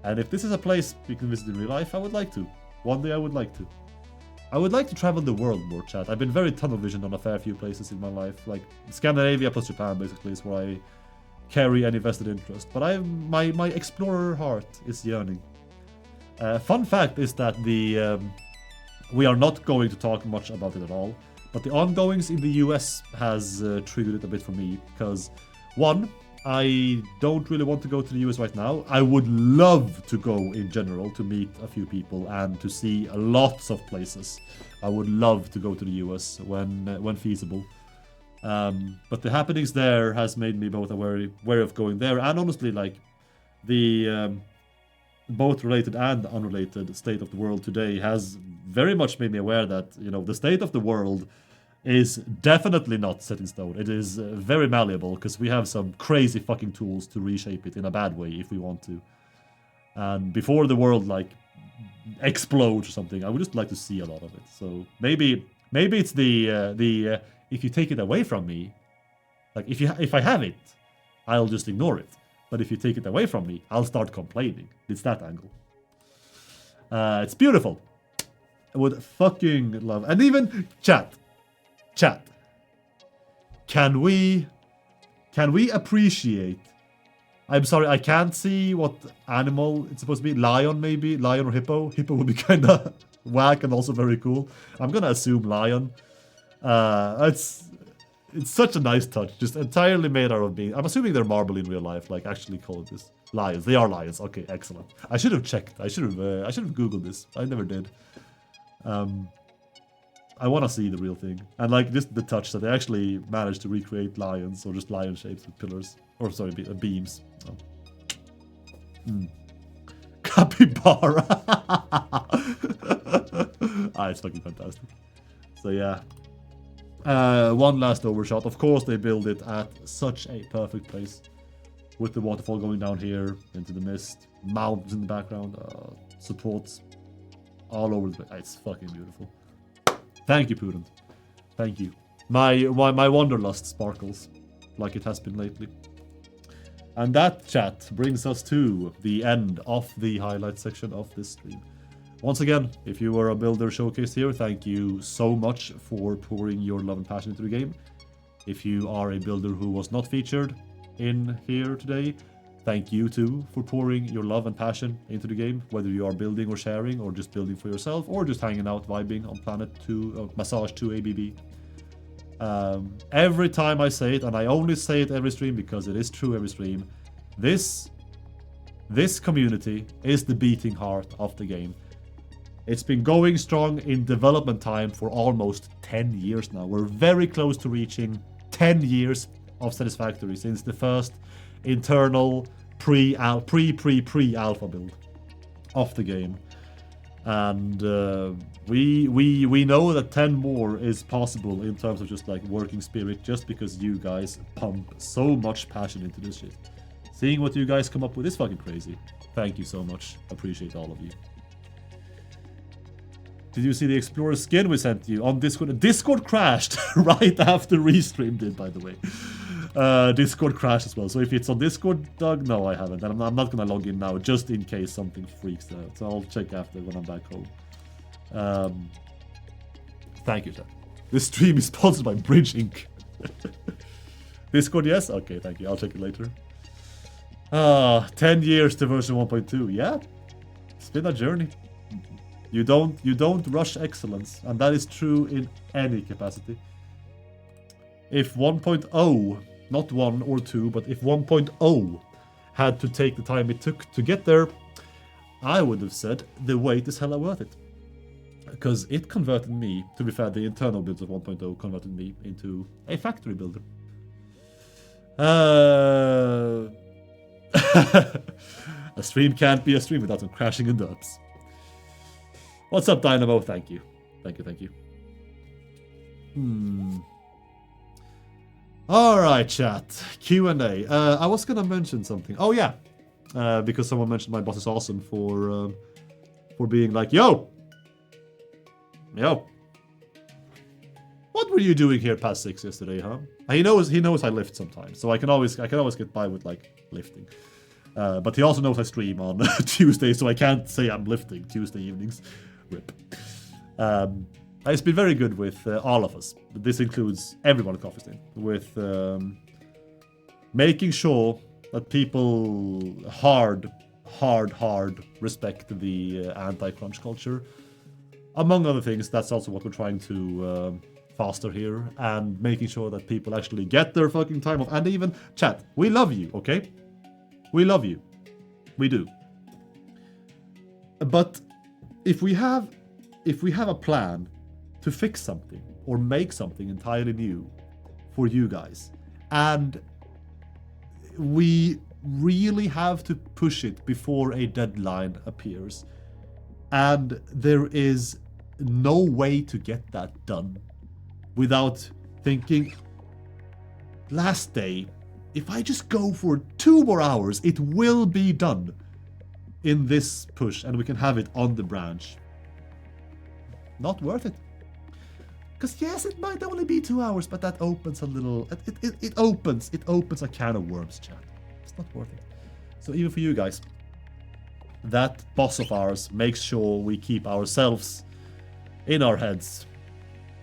And if this is a place we can visit in real life, I would like to. One day I would like to. I would like to travel the world more, chat. I've been very tunnel visioned on a fair few places in my life. Like Scandinavia plus Japan, basically, is where I carry any vested interest. But my explorer heart is yearning. Fun fact is that we are not going to talk much about it at all. But the ongoings in the US has triggered it a bit for me. Because, one, I don't really want to go to the US right now. I would love to go in general to meet a few people and to see lots of places. I would love to go to the US when feasible. But the happenings there has made me both aware of going there, and honestly, like, the both related and unrelated state of the world today has very much made me aware that, you know, the state of the world is definitely not set in stone. It is very malleable, because we have some crazy fucking tools to reshape it in a bad way if we want to. And before the world, like, explodes or something, I would just like to see a lot of it. So maybe it's the if you take it away from me, like, if I have it, I'll just ignore it. But if you take it away from me, I'll start complaining. It's that angle. It's beautiful. I would fucking love. And even chat. Can we appreciate? I'm sorry, I can't see what animal it's supposed to be. Lion, maybe? Lion or hippo? Hippo would be kind of whack and also very cool. I'm gonna assume lion. It's such a nice touch, just entirely made out of being. I'm assuming they're marble in real life, like actually call it this. Lions, they are lions. Okay, excellent. I should have checked. I should have googled this. I never did. I want to see the real thing, and like just the touch that they actually managed to recreate lions or just lion shapes with pillars, or sorry, beams. Oh. Capybara. It's fucking fantastic. So yeah. One last overshot. Of course, they build it at such a perfect place, with the waterfall going down here into the mist, mountains in the background, supports all over the place. It's fucking beautiful. Thank you, Prudent. Thank you. My wanderlust sparkles like it has been lately. And that, chat, brings us to the end of the highlight section of this stream. Once again, if you were a builder showcase here, thank you so much for pouring your love and passion into the game. If you are a builder who was not featured in here today, thank you too for pouring your love and passion into the game, whether you are building or sharing, or just building for yourself, or just hanging out, vibing on Planet 2, Massage 2 ABB. Every time I say it, and I only say it every stream because it is true every stream, this community is the beating heart of the game. It's been going strong in development time for almost 10 years now. We're very close to reaching 10 years of Satisfactory since the first internal pre-alpha build of the game. And we know that 10 more is possible in terms of just like working spirit, just because you guys pump so much passion into this shit. Seeing what you guys come up with is fucking crazy. Thank you so much. Appreciate all of you. Did you see the Explorer skin we sent you on Discord? Discord crashed right after Restream did, by the way. Discord crashed as well. So if it's on Discord, Doug, no, I haven't. And I'm not gonna log in now, just in case something freaks out. So I'll check after when I'm back home. Thank you, chat. This stream is sponsored by Bridge Inc. Discord, yes? Okay, thank you. I'll check it later. 10 years to version 1.2. Yeah, it's been a journey. You don't rush excellence, and that is true in any capacity. If 1.0, not 1 or 2, but if 1.0 had to take the time it took to get there, I would have said the wait is hella worth it. Because it converted me, to be fair, the internal builds of 1.0 converted me into a factory builder. A stream can't be a stream without some crashing and derps. What's up, Dynamo? Thank you. Thank you. Alright, chat. Q&A. I was gonna mention something. Oh, yeah. Because someone mentioned my boss is awesome for being like, Yo! What were you doing here past 6 yesterday, huh? He knows I lift sometimes, so I can always get by with, like, lifting. But he also knows I stream on Tuesday, so I can't say I'm lifting Tuesday evenings. Rip. It's been very good with all of us. This includes everyone at Coffee Stain. With making sure that people hard respect the anti-crunch culture. Among other things, that's also what we're trying to foster here. And making sure that people actually get their fucking time off. And even, chat, we love you, okay? We love you. We do. But if we have a plan to fix something or make something entirely new for you guys. And we really have to push it before a deadline appears. And there is no way to get that done without thinking, last day, if I just go for 2 more hours, it will be done in this push and we can have it on the branch. Not worth it. Because yes, it might only be 2 hours, but that opens a little, it opens a can of worms, chat. It's not worth it. So even for you guys, that boss of ours makes sure we keep ourselves in our heads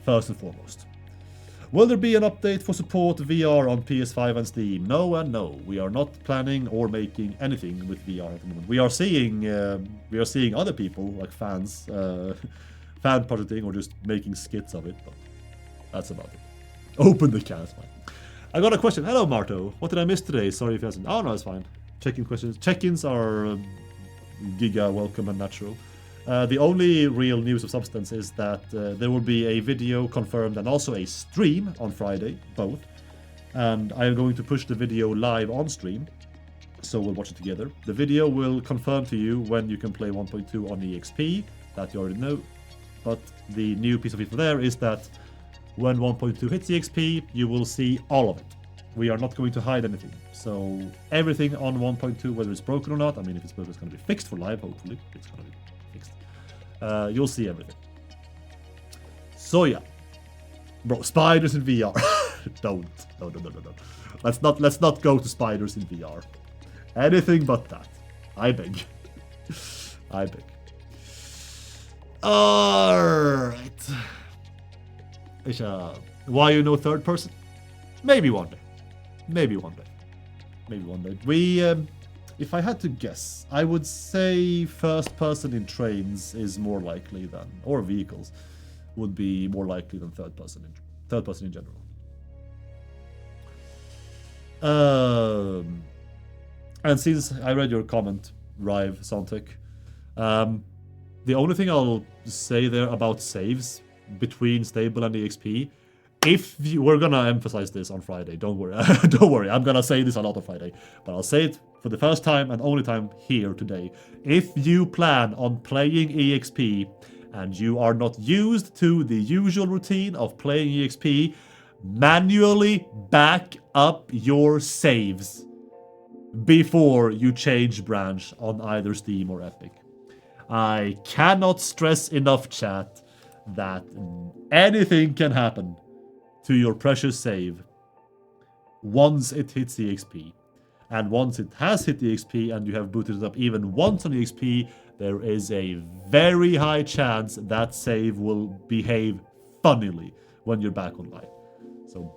first and foremost. Will there be an update for support VR on PS5 and Steam? No and no. We are not planning or making anything with VR at the moment. We are seeing other people, like fans, fan projecting or just making skits of it, but that's about it. Open the can, it's fine. I got a question. Hello, Marto. What did I miss today? Sorry if you hasn't. Oh, no, it's fine. Check-in questions. Check-ins are giga welcome and natural. The only real news of substance is that there will be a video confirmed and also a stream on Friday, both. And I am going to push the video live on stream, so we'll watch it together. The video will confirm to you when you can play 1.2 on EXP, that you already know. But the new piece of info there is that when 1.2 hits EXP, you will see all of it. We are not going to hide anything. So everything on 1.2, whether it's broken or not, I mean, if it's broken, it's going to be fixed for live, hopefully. It's going to be fixed. You'll see everything. So yeah. Bro, spiders in VR. Don't. No. Let's not go to spiders in VR. Anything but that. I beg. I beg. Alright. Why you know third person? Maybe one day. Maybe one day. We, if I had to guess, I would say first person in trains is more likely than, or vehicles, would be more likely than third person in general. And since I read your comment, Rive Sontek, the only thing I'll say there about saves between stable and EXP, we're gonna emphasize this on Friday, don't worry. Don't worry, I'm gonna say this a lot on Friday, but I'll say it for the first time and only time here today. If you plan on playing EXP and you are not used to the usual routine of playing EXP, manually back up your saves before you change branch on either Steam or Epic. I cannot stress enough, chat, that anything can happen to your precious save once it hits EXP. And once it has hit EXP and you have booted it up even once on EXP, there is a very high chance that save will behave funnily when you're back online. So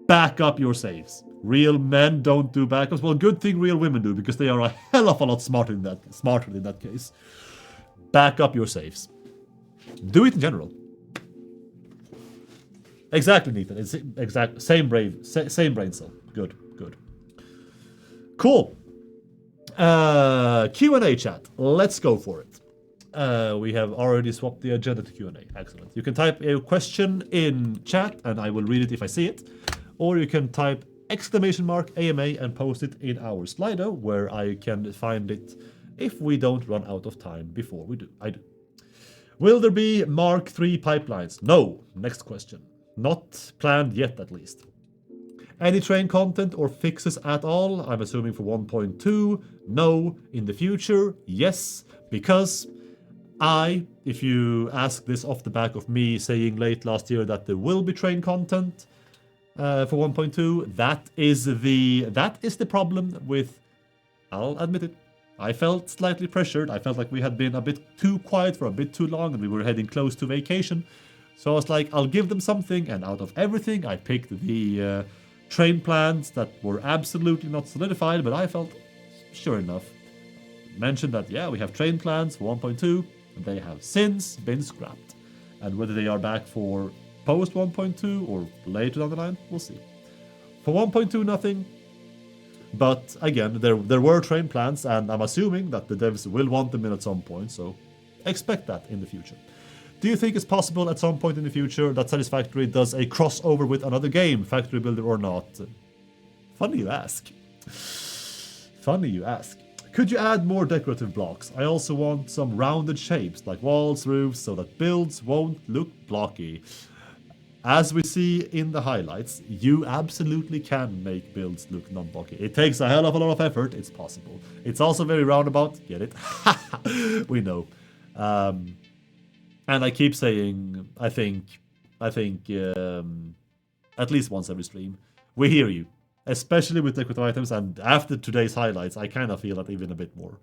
back up your saves. Real men don't do backups. Well, good thing real women do, because they are a hell of a lot smarter in that case. Back up your saves. Do it in general. Exactly, Nathan. It's exact same brain cell. Good. Cool. Q&A chat. Let's go for it. We have already swapped the agenda to Q&A. Excellent. You can type a question in chat and I will read it if I see it. Or you can type !AMA and post it in our Slido, where I can find it if we don't run out of time before we do. I do. Will there be Mk.3 pipelines? No. Next question. Not planned yet, at least. Any train content or fixes at all? I'm assuming for 1.2. No. In the future, yes. Because if you ask this off the back of me saying late last year that there will be train content for 1.2, that is the problem with, I'll admit it, I felt slightly pressured. I felt like we had been a bit too quiet for a bit too long and we were heading close to vacation. So I was like, I'll give them something, and out of everything, I picked the train plans that were absolutely not solidified, but I felt sure enough. Mentioned that, yeah, we have train plans for 1.2, and they have since been scrapped. And whether they are back for post 1.2 or later down the line, we'll see. For 1.2, nothing. But again, there were train plans, and I'm assuming that the devs will want them in at some point, so expect that in the future. Do you think it's possible at some point in the future that Satisfactory does a crossover with another game, Factory Builder or not? Funny you ask. Funny you ask. Could you add more decorative blocks? I also want some rounded shapes like walls, roofs, so that builds won't look blocky. As we see in the highlights, you absolutely can make builds look non-blocky. It takes a hell of a lot of effort, it's possible. It's also very roundabout, get it? We know. And I keep saying, I think, at least once every stream, we hear you. Especially with decorative items, and after today's highlights, I kind of feel that even a bit more.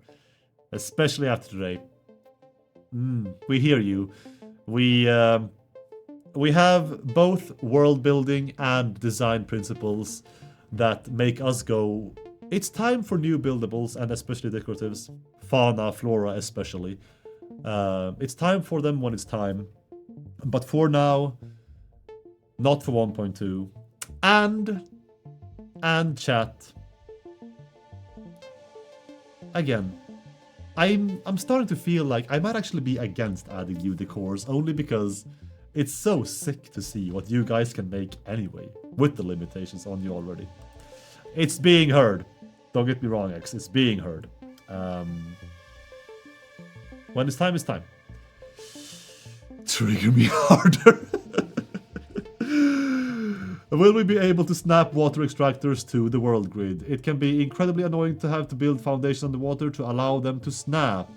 Especially after today. We hear you. We have both world building and design principles that make us go, it's time for new buildables, and especially decoratives. Fauna, flora especially. It's time for them when it's time. But for now, not for 1.2. And chat. Again, I'm starting to feel like I might actually be against adding new decors, only because it's so sick to see what you guys can make anyway, with the limitations on you already. It's being heard. Don't get me wrong, X. It's being heard. When it's time. Trigger me harder. Will we be able to snap water extractors to the world grid? It can be incredibly annoying to have to build foundations underwater to allow them to snap.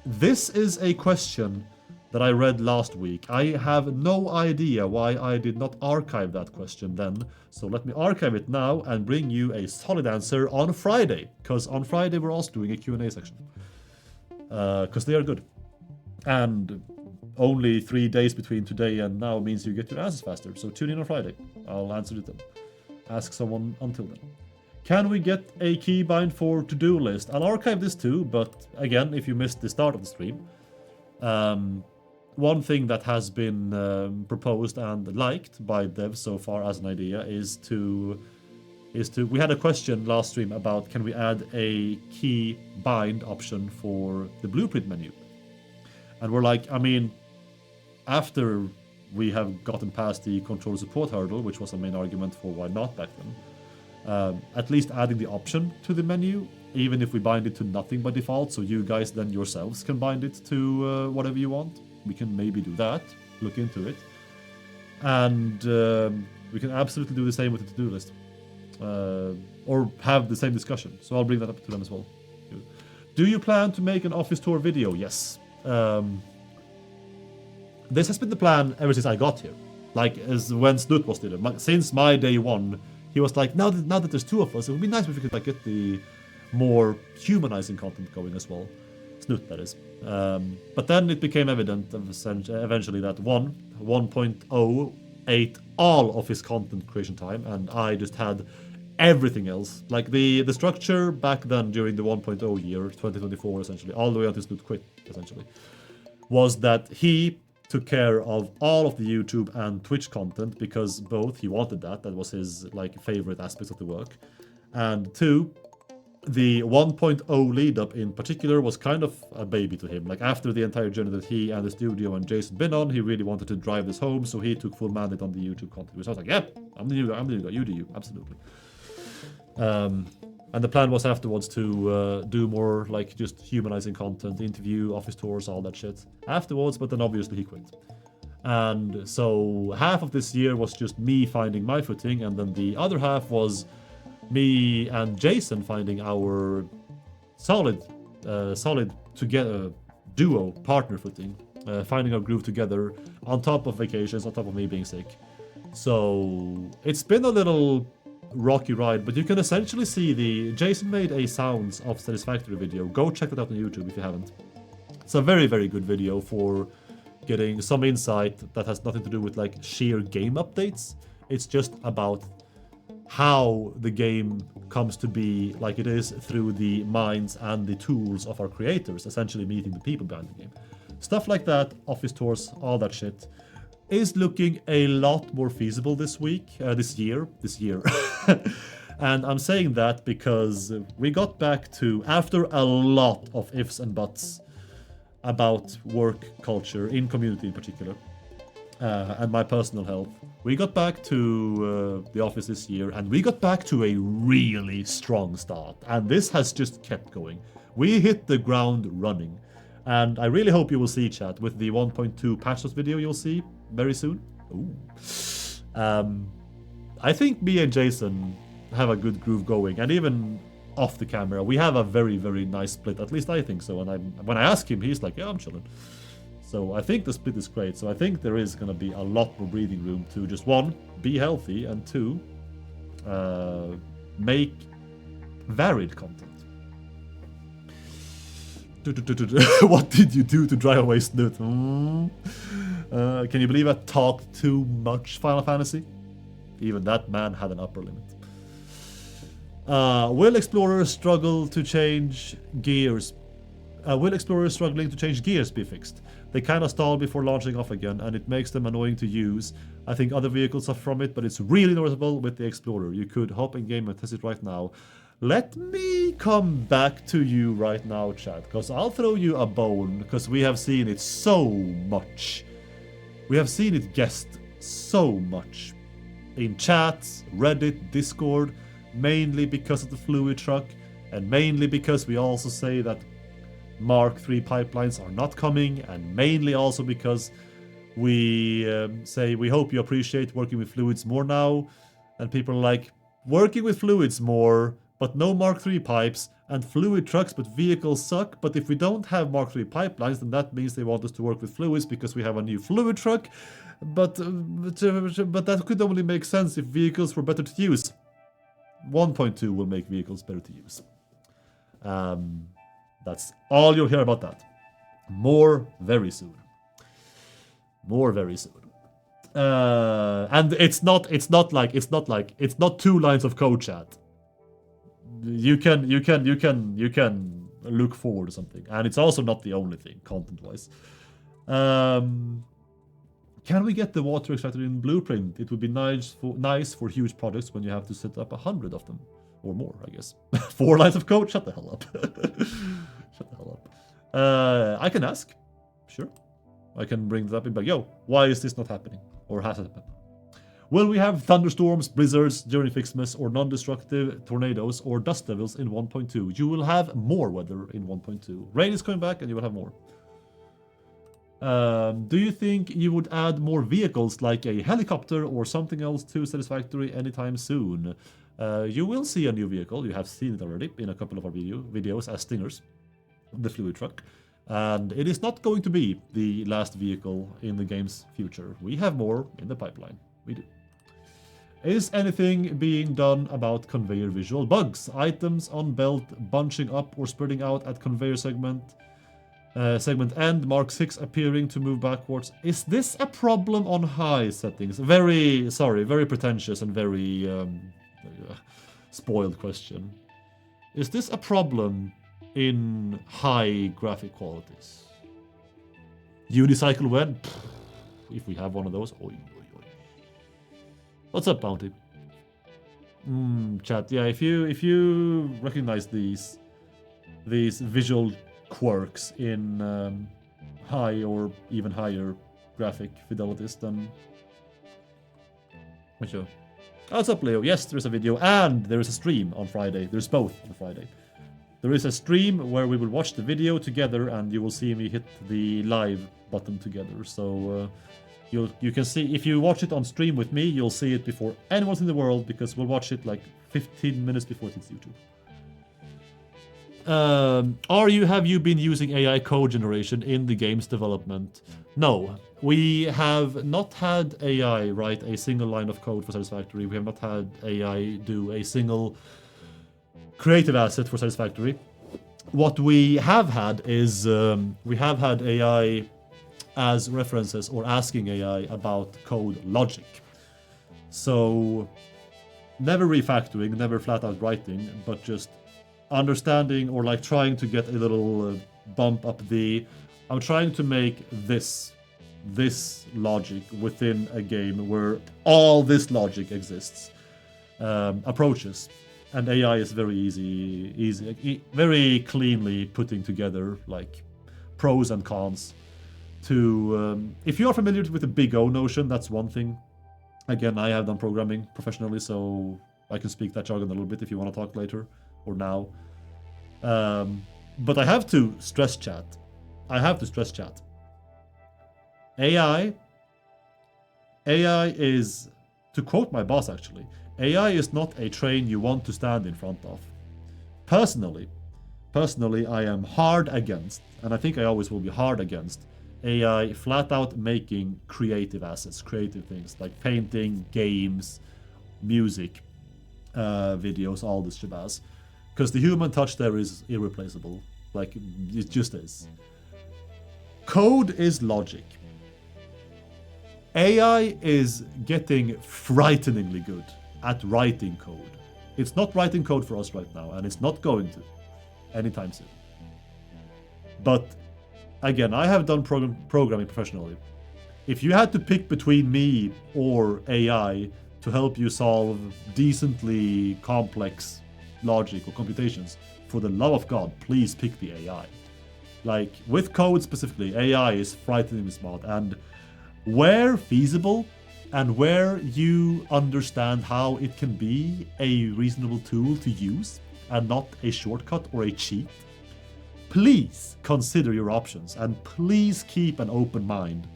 This is a question that I read last week. I have no idea why I did not archive that question then. So let me archive it now and bring you a solid answer on Friday. Because on Friday we're also doing a Q&A section. Because they are good. And only 3 days between today and now means you get your answers faster. So tune in on Friday. I'll answer it then. Ask someone until then. Can we get a keybind for to-do list? I'll archive this too, but again, if you missed the start of the stream, one thing that has been proposed and liked by devs so far as an idea is to we had a question last stream about can we add a key bind option for the blueprint menu, and we're like, I mean, after we have gotten past the control support hurdle, which was a main argument for why not back then, at least adding the option to the menu, even if we bind it to nothing by default, so you guys then yourselves can bind it to whatever you want. We can maybe do that, look into it. And we can absolutely do the same with the to-do list. Or have the same discussion. So I'll bring that up to them as well. Do you plan to make an office tour video? Yes. This has been the plan ever since I got here. Like, as when Snutt was there. Since my day one, he was like, now that there's two of us, it would be nice if we could like get the more humanizing content going as well. Snutt, that is. But then it became evident eventually that 1.0 ate all of his content creation time, and I just had everything else. Like the structure back then during the 1.0 year, 2024 essentially, all the way until Snutt quit essentially, was that he took care of all of the YouTube and Twitch content because both he wanted that was his like favorite aspects of the work, and two, the 1.0 lead up in particular was kind of a baby to him. Like after the entire journey that he and the studio and Jason been on, he really wanted to drive this home, so he took full mandate on the YouTube content. Which I was like, yeah, I'm the new guy, you do you, absolutely. And the plan was afterwards to do more like just humanizing content, interview, office tours, all that shit afterwards, but then obviously he quit. And so half of this year was just me finding my footing, and then the other half was me and Jason finding our solid together duo partner footing, finding our groove together on top of vacations, on top of me being sick. So it's been a little rocky ride, but you can essentially see Jason made a Sounds of Satisfactory video. Go check that out on YouTube if you haven't. It's a very, very good video for getting some insight that has nothing to do with like sheer game updates. It's just about how the game comes to be like it is through the minds and the tools of our creators, essentially meeting the people behind the game. Stuff like that, office tours, all that shit, is looking a lot more feasible this year. And I'm saying that because we got back to, after a lot of ifs and buts, about work culture in community in particular, and my personal health. We got back to the office this year, and we got back to a really strong start, and this has just kept going. We hit the ground running, and I really hope you will see, chat, with the 1.2 patch notes video you'll see very soon. Ooh. I think me and Jason have a good groove going, and even off the camera, we have a very, very nice split. At least I think so. And when I ask him, he's like, yeah, I'm chilling. So I think the split is great. So I think there is going to be a lot more breathing room to just, one, be healthy, and two, make varied content. What did you do to drive away Snutt? Can you believe I talked too much Final Fantasy? Even that man had an upper limit. Will explorers struggle to change gears? Will explorers struggling to change gears be fixed? They kind of stall before launching off again, and it makes them annoying to use. I think other vehicles suffer from it, but it's really noticeable with the Explorer. You could hop in game and test it right now. Let me come back to you right now, chat, because I'll throw you a bone, because we have seen it so much. We have seen it guessed so much. In chats, Reddit, Discord, mainly because of the fluid truck, and mainly because we also say that Mk.3 pipelines are not coming, and mainly also because we say we hope you appreciate working with fluids more now, and people are like, working with fluids more, but no Mk.3 pipes, and fluid trucks but vehicles suck, but if we don't have Mk.3 pipelines, then that means they want us to work with fluids because we have a new fluid truck, but that could only make sense if vehicles were better to use. 1.2 will make vehicles better to use. That's all you'll hear about that. More very soon. More very soon. And it's not 2 lines of code, chat. You can look forward to something, and it's also not the only thing content-wise. Can we get the water extractor in Blueprint? It would be nice for huge projects when you have to set up 100 of them. Or more, I guess. 4 lines of code? Shut the hell up. Shut the hell up. I can ask. Sure. I can bring that up and be like, yo, why is this not happening? Or has it happened? Will we have thunderstorms, blizzards during FICSMAS, or non-destructive tornadoes or dust devils in 1.2? You will have more weather in 1.2. Rain is coming back and you will have more. Do you think you would add more vehicles like a helicopter or something else to Satisfactory anytime soon? You will see a new vehicle. You have seen it already in a couple of our videos as stingers, the fluid truck. And it is not going to be the last vehicle in the game's future. We have more in the pipeline. We do. Is anything being done about conveyor visual bugs? Items on belt bunching up or spreading out at conveyor segment end, Mark 6 appearing to move backwards. Is this a problem on high settings? Very pretentious and very spoiled question. Is this a problem in high graphic qualities? Unicycle when? If we have one of those. Oy, oy, oy. What's up, Bounty? Chat. Yeah, if you recognize these visual quirks in high or even higher graphic fidelities, then sure. What's up, Leo? Yes, there's a video and there is a stream on Friday. There's both on Friday. There is a stream where we will watch the video together, and you will see me hit the live button together. So you can see, if you watch it on stream with me, you'll see it before anyone else in the world, because we'll watch it like 15 minutes before it hits YouTube. Have you been using AI code generation in the game's development? No, we have not had AI write a single line of code for Satisfactory. We have not had AI do a single creative asset for Satisfactory. What we have had is we have had AI as references or asking AI about code logic. So never refactoring, never flat out writing, but just understanding or like trying to get a little bump up I'm trying to make this logic within a game where all this logic exists approaches, and AI is very easy very cleanly putting together like pros and cons to... if you are familiar with the big O notion, that's one thing. Again, I have done programming professionally, so I can speak that jargon a little bit if you want to talk later or now. But I have to stress chat. AI is, to quote my boss actually, AI is not a train you want to stand in front of. Personally, I am hard against, and I think I always will be hard against, AI flat out making creative assets, creative things like painting, games, music, videos, all this shabazz. Because the human touch there is irreplaceable. Like, it just is. Code is logic. AI is getting frighteningly good at writing code. It's not writing code for us right now, and it's not going to anytime soon. But again, I have done programming professionally. If you had to pick between me or AI to help you solve decently complex logic or computations, for the love of God, please pick the AI. Like, with code specifically, AI is frighteningly smart, and where feasible and where you understand how it can be a reasonable tool to use and not a shortcut or a cheat, please consider your options and please keep an open mind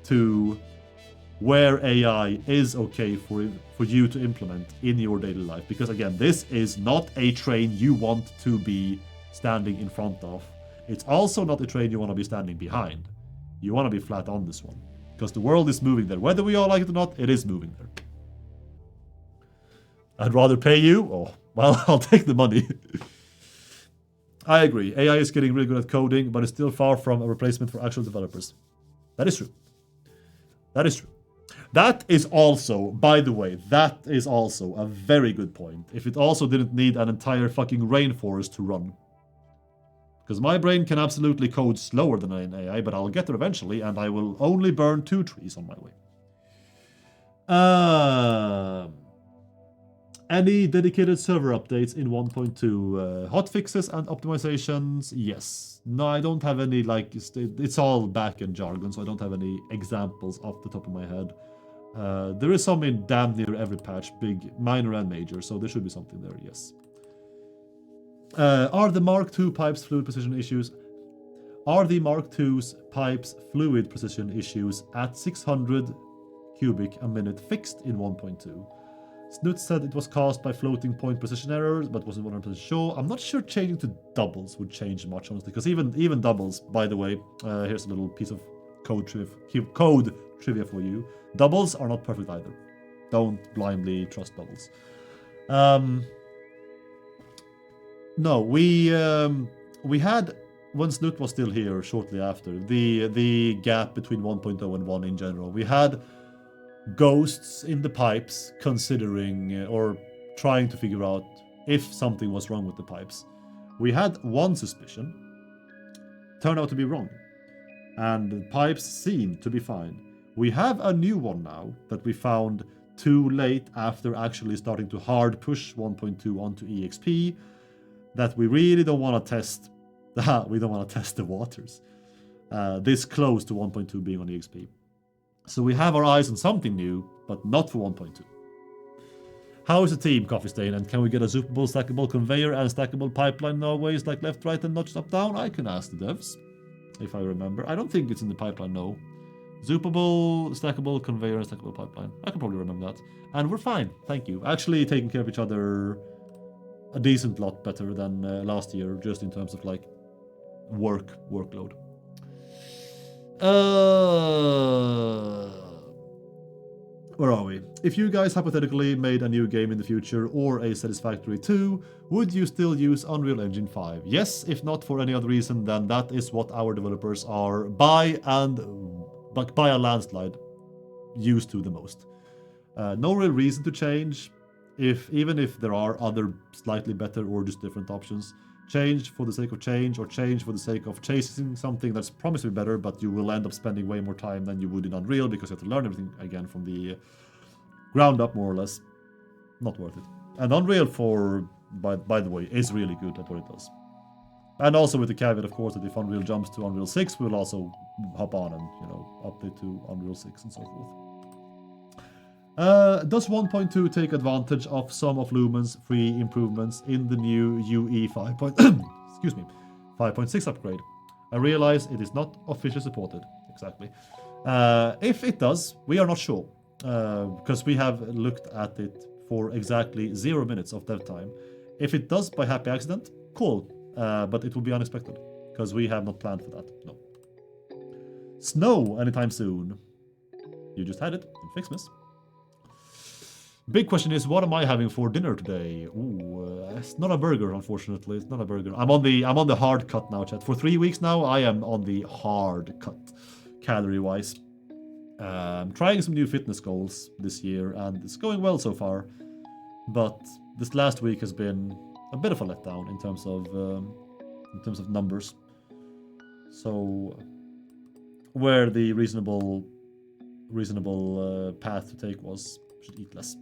to where AI is okay for you to implement in your daily life. Because again, this is not a train you want to be standing in front of. It's also not a train you want to be standing behind. You want to be flat on this one. Because the world is moving there. Whether we all like it or not, it is moving there. I'd rather pay you. Oh, well, I'll take the money. I agree. AI is getting really good at coding, but it's still far from a replacement for actual developers. That is true. That is true. That is also, by the way, that is also a very good point. If it also didn't need an entire fucking rainforest to run. Because my brain can absolutely code slower than an AI, but I'll get there eventually, and I will only burn 2 trees on my way. Any dedicated server updates in 1.2? Hotfixes and optimizations? Yes. No, I don't have any, like, it's all back-end jargon, so I don't have any examples off the top of my head. There is some in damn near every patch, big, minor and major, so there should be something there, yes. Are the Mk.2 pipes fluid precision issues? Are the Mk.2's pipes fluid precision issues at 600 cubic a minute fixed in 1.2? Snutt said it was caused by floating point precision errors, but wasn't 100% sure. I'm not sure changing to doubles would change much, honestly, because even doubles, by the way, here's a little piece of code trivia for you. Doubles are not perfect either. Don't blindly trust doubles. No, we had, when Snutt was still here shortly after, the gap between 1.0 and 1 in general, we had ghosts in the pipes considering or trying to figure out if something was wrong with the pipes. We had one suspicion, turned out to be wrong, and the pipes seemed to be fine. We have a new one now that we found too late after actually starting to hard push 1.2 onto EXP, that we really don't want to test. We don't want to test the waters this close to 1.2 being on EXP. So we have our eyes on something new, but not for 1.2. How is the team, Coffee Stain? And can we get a Zoopable, Stackable, Conveyor, and Stackable pipeline always, like left, right, and not just up, down? I can ask the devs, if I remember. I don't think it's in the pipeline, no. Zoopable, Stackable, Conveyor, and Stackable pipeline. I can probably remember that. And we're fine, thank you. Actually taking care of each other a decent lot better than last year, just in terms of, like, workload. Where are we? If you guys hypothetically made a new game in the future or a Satisfactory 2, would you still use Unreal Engine 5? Yes, if not for any other reason than that is what our developers are by a landslide used to the most. No real reason to change, even if there are other slightly better or just different options. Change for the sake of change, or change for the sake of chasing something that's promised to be better, but you will end up spending way more time than you would in Unreal because you have to learn everything again from the ground up, more or less. Not worth it. And Unreal, by the way, is really good at what it does. And also with the caveat, of course, that if Unreal jumps to Unreal 6, we'll also hop on and, update to Unreal 6 and so forth. Does 1.2 take advantage of some of Lumen's free improvements in the new UE 5. Excuse me, 5.6 upgrade? I realize it is not officially supported. Exactly. If it does, we are not sure, because we have looked at it for exactly 0 minutes of dev time. If it does by happy accident, cool, but it will be unexpected, because we have not planned for that. No. Snow anytime soon. You just had it in FICSMAS. Big question is, what am I having for dinner today? Ooh, it's not a burger, unfortunately. It's not a burger. I'm on the hard cut now, chat. For 3 weeks now, I am on the hard cut, calorie-wise. Trying some new fitness goals this year, and it's going well so far. But this last week has been a bit of a letdown in terms of numbers. So, where the reasonable path to take was, should eat less.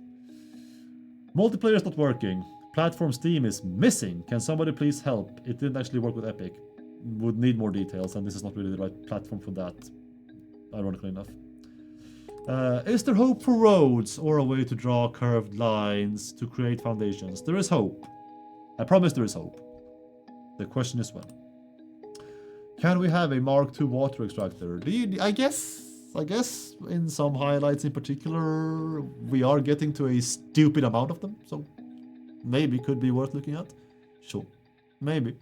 Multiplayer is not working. Platform Steam is missing. Can somebody please help? It didn't actually work with Epic. Would need more details, and this is not really the right platform for that, ironically enough. Is there hope for roads or a way to draw curved lines to create foundations? There is hope. I promise there is hope. The question is when. Can we have a Mk.2 Water Extractor? I guess in some highlights in particular, we are getting to a stupid amount of them, so maybe could be worth looking at. Sure, maybe.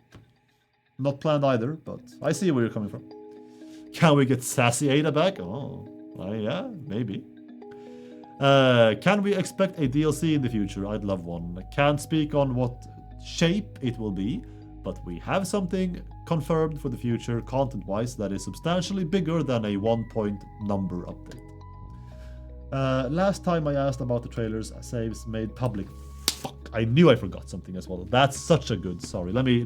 Not planned either, but I see where you're coming from. Can we get Sassy Ada back? Oh, yeah, maybe. Can we expect a DLC in the future? I'd love one. I can't speak on what shape it will be, but we have something confirmed for the future content-wise that is substantially bigger than a 1-point number update. Last time I asked about the trailers saves made public. Fuck, I knew I forgot something as well. That's such a good. Sorry. Let me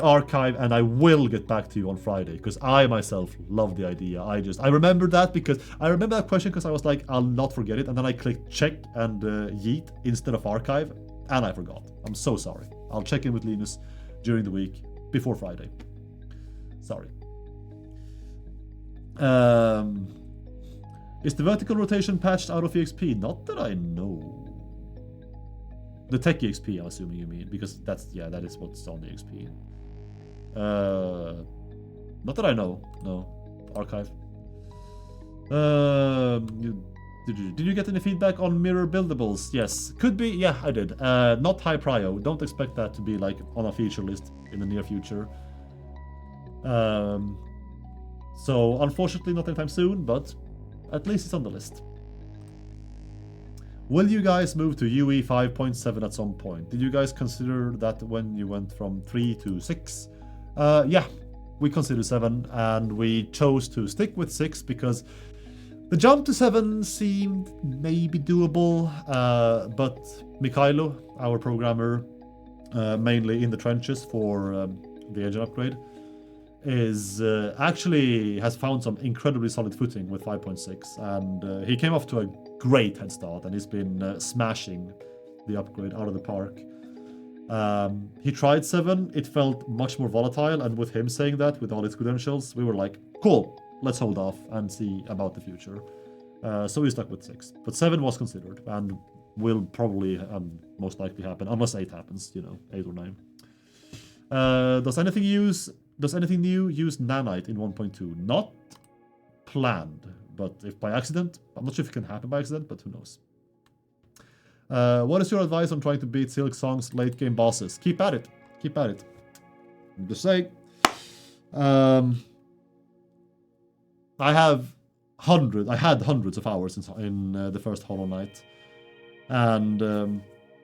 archive, and I will get back to you on Friday, because I myself love the idea. I remember that question because I was like, I'll not forget it, and then I clicked check and yeet instead of archive, and I forgot. I'm so sorry. I'll check in with Linus during the week before Friday. Sorry. Is the vertical rotation patched out of EXP? Not that I know. The tech EXP, I'm assuming you mean, because that is what's on the EXP. Not that I know. No. Archive. Did you get any feedback on mirror buildables? Yes. Could be. Yeah, I did. Not high prio. Don't expect that to be like on a feature list in the near future. So unfortunately not anytime soon, but at least it's on the list. Will you guys move to UE 5.7 at some point? Did you guys consider that when you went from 3 to 6? Yeah, we considered 7, and we chose to stick with 6 because the jump to 7 seemed maybe doable, but Mikael, our programmer, mainly in the trenches for the engine upgrade, is actually has found some incredibly solid footing with 5.6, and he came off to a great head start, and he's been smashing the upgrade out of the park. He tried 7, it felt much more volatile, and with him saying that, with all its credentials, we were like, cool, let's hold off and see about the future. So we stuck with 6, but 7 was considered, and will probably most likely happen, unless 8 happens, 8 or 9. Does anything new use Nanite in 1.2? Not planned, but if by accident, I'm not sure if it can happen by accident, but who knows. What is your advice on trying to beat Silksong's late game bosses? Keep at it. Keep at it. I'm just saying. I had hundreds of hours in the first Hollow Knight, and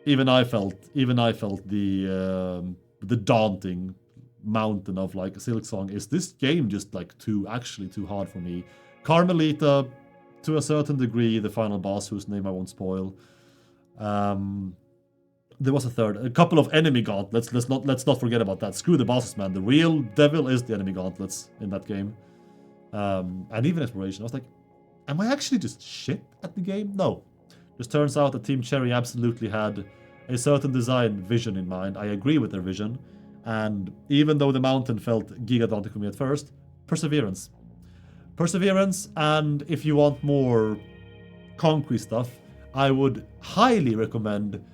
even I felt the daunting mountain of like Silksong. Is this game just like too hard for me? Carmelita, to a certain degree, the final boss whose name I won't spoil. There was a couple of enemy gauntlets. Let's not forget about that. Screw the bosses, man. The real devil is the enemy gauntlets in that game. And even exploration. I was like, am I actually just shit at the game? No. Just turns out that Team Cherry absolutely had a certain design vision in mind. I agree with their vision. And even though the mountain felt gigantic for me at first, perseverance. Perseverance, and if you want more concrete stuff, I would highly recommend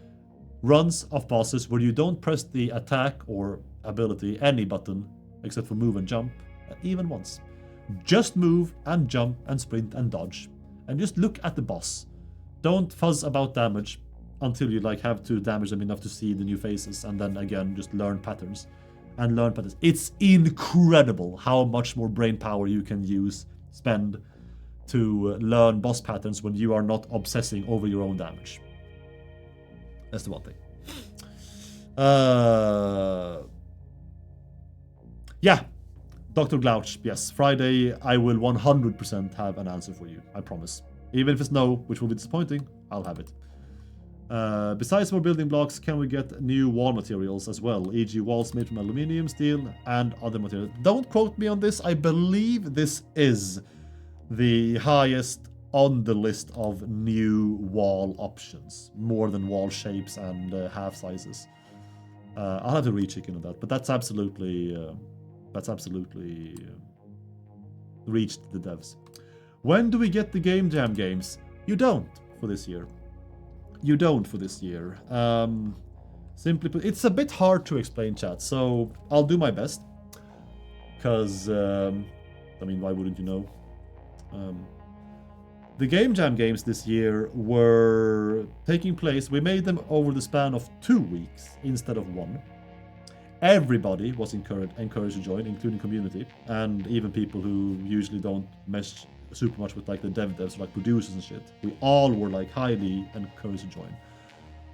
runs of bosses where you don't press the attack or ability, any button, except for move and jump, even once. Just move and jump and sprint and dodge. And just look at the boss. Don't fuzz about damage until you like have to damage them enough to see the new faces, and then again just learn patterns. It's incredible how much more brain power you can spend to learn boss patterns when you are not obsessing over your own damage. That's the one thing. Yeah, Dr. Glouch, yes, Friday I will 100% have an answer for you, I promise. Even if it's no, which will be disappointing, I'll have it. Besides more building blocks, can we get new wall materials as well, e.g. walls made from aluminium, steel, and other materials? Don't quote me on this, I believe this is the highest on the list of new wall options, more than wall shapes and half sizes. I'll have to recheck into that, but that's absolutely reached the devs. When do we get the Game Jam games? You don't for this year. You don't for this year. Simply put, it's a bit hard to explain, chat, so I'll do my best. Because, I mean, why wouldn't you know? The Game Jam games this year were taking place, we made them over the span of 2 weeks instead of 1. Everybody was encouraged to join, including community, and even people who usually don't mesh super much with like the devs, like producers and shit. We all were like highly encouraged to join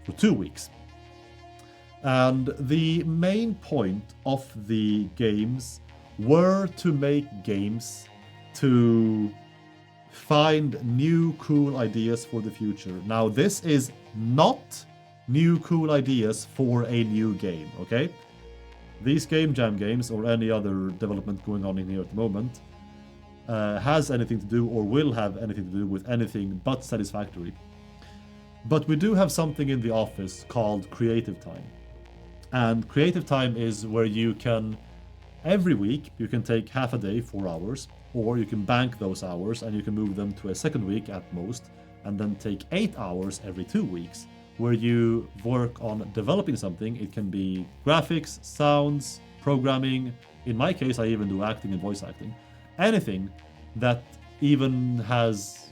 for 2 weeks. And the main point of the games were to make games to find new cool ideas for the future. Now, this is not new cool ideas for a new game, okay? These Game Jam games, or any other development going on in here at the moment, has anything to do or will have anything to do with anything but Satisfactory. But we do have something in the office called Creative Time. And Creative Time is where you can, every week, you can take half a day, 4 hours, or you can bank those hours and you can move them to a second week at most, and then take 8 hours every 2 weeks, where you work on developing something. It can be graphics, sounds, programming. In my case, I even do acting and voice acting. Anything that even has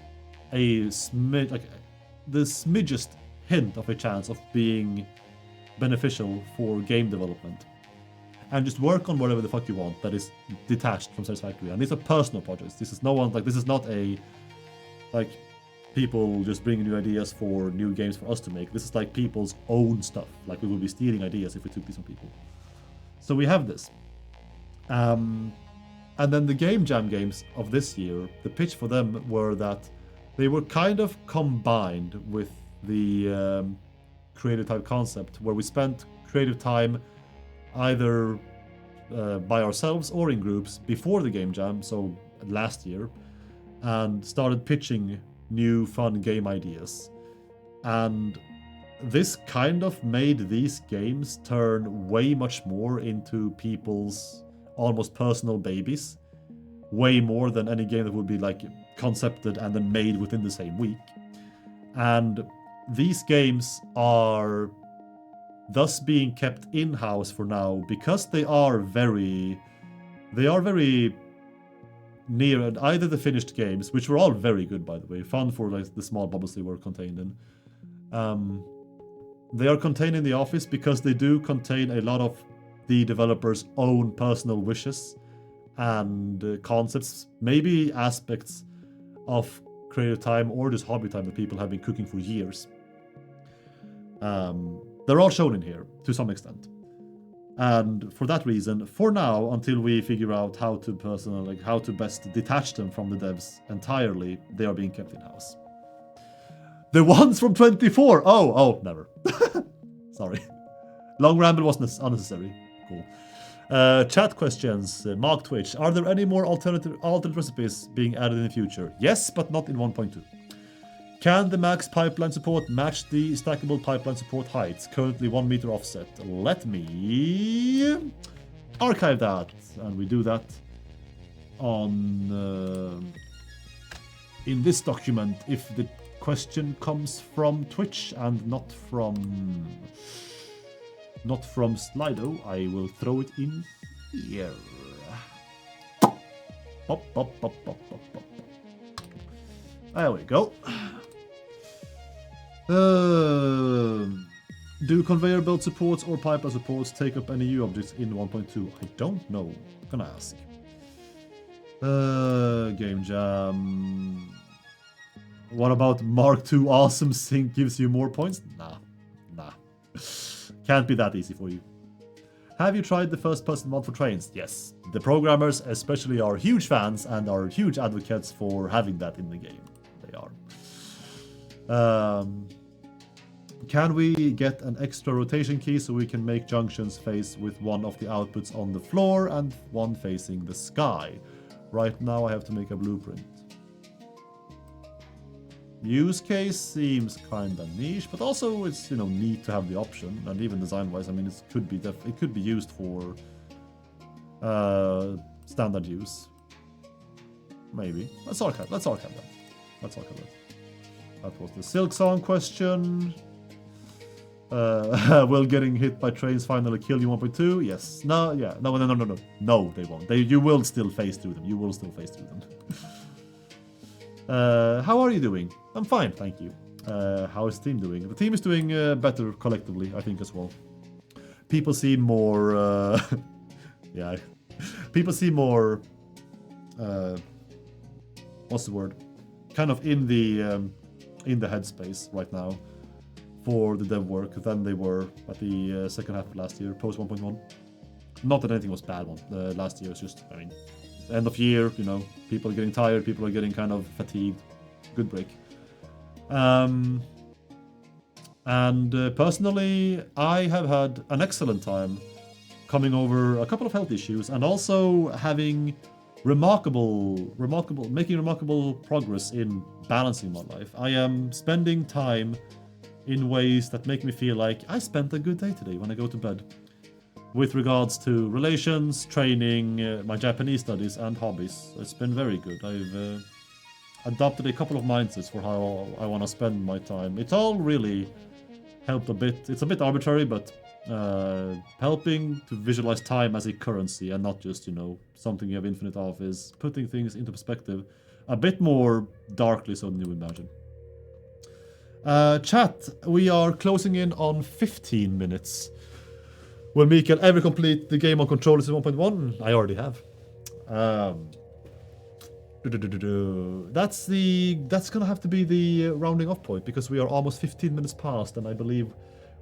a smidge, like the smidgest hint of a chance of being beneficial for game development. And just work on whatever the fuck you want that is detached from Satisfactory. And these are personal projects. This is not a like people just bringing new ideas for new games for us to make. This is like people's own stuff. Like we would be stealing ideas if we took these from people. So we have this. And then the Game Jam games of this year, the pitch for them were that they were kind of combined with the creative time concept, where we spent creative time either by ourselves or in groups before the Game Jam, so last year, and started pitching new fun game ideas. And this kind of made these games turn way much more into people's almost personal babies, way more than any game that would be like concepted and then made within the same week. And these games are thus being kept in-house for now because they are very near either the finished games, which were all very good, by the way, fun for like the small bubbles they were contained in. They are contained in the office because they do contain a lot of the developer's own personal wishes and concepts, maybe aspects of creative time or just hobby time that people have been cooking for years. They're all shown in here to some extent. And for that reason, for now, until we figure out how to best detach them from the devs entirely, they are being kept in-house. The ones from 24! Oh, never. Sorry. Long ramble was unnecessary. Cool. Chat questions. Mark Twitch. Are there any more alternate recipes being added in the future? Yes, but not in 1.2. Can the max pipeline support match the stackable pipeline support heights? Currently 1 meter offset. Let me archive that. And we do that on in this document if the question comes from Twitch and not from Slido. I will throw it in here. Pop, pop, pop, pop, pop, pop. There we go. Do conveyor belt supports or pipeline supports take up any UObjects in 1.2? I don't know. Gonna ask. Game jam. What about Mk.2 AWESOME Sink gives you more points? Nah. Can't be that easy for you. Have you tried the first-person mod for trains? Yes. The programmers especially are huge fans and are huge advocates for having that in the game. They are. Can we get an extra rotation key so we can make junctions face with one of the outputs on the floor and one facing the sky? Right now I have to make a blueprint. Use case seems kinda niche, but also it's neat to have the option, and even design-wise, I mean it could be used for standard use. Maybe. Let's archive that. That was the Silksong question. Will getting hit by trains finally kill you 1.2? Yes. No, yeah. No, they won't. You will still phase through them. How are you doing? I'm fine, thank you. How is the team doing? The team is doing better collectively, I think, as well. People seem more... yeah. People seem more... what's the word? Kind of in the headspace right now for the dev work than they were at the second half of last year, post 1.1. Not that anything was bad last year. It's just, I mean, end of year, people are getting tired, people are getting kind of fatigued. Good break. And personally, I have had an excellent time coming over a couple of health issues and also having making remarkable progress in balancing my life. I am spending time in ways that make me feel like I spent a good day today when I go to bed. With regards to relations, training, my Japanese studies and hobbies. It's been very good. I've adopted a couple of mindsets for how I want to spend my time. It all really helped a bit. It's a bit arbitrary, but helping to visualize time as a currency and not just, something you have infinite of, is putting things into perspective a bit more darkly so than you imagine. Chat, we are closing in on 15 minutes. Will Mikael ever complete the game on controllers in 1.1? I already have. That's gonna have to be the rounding off point, because we are almost 15 minutes past, and I believe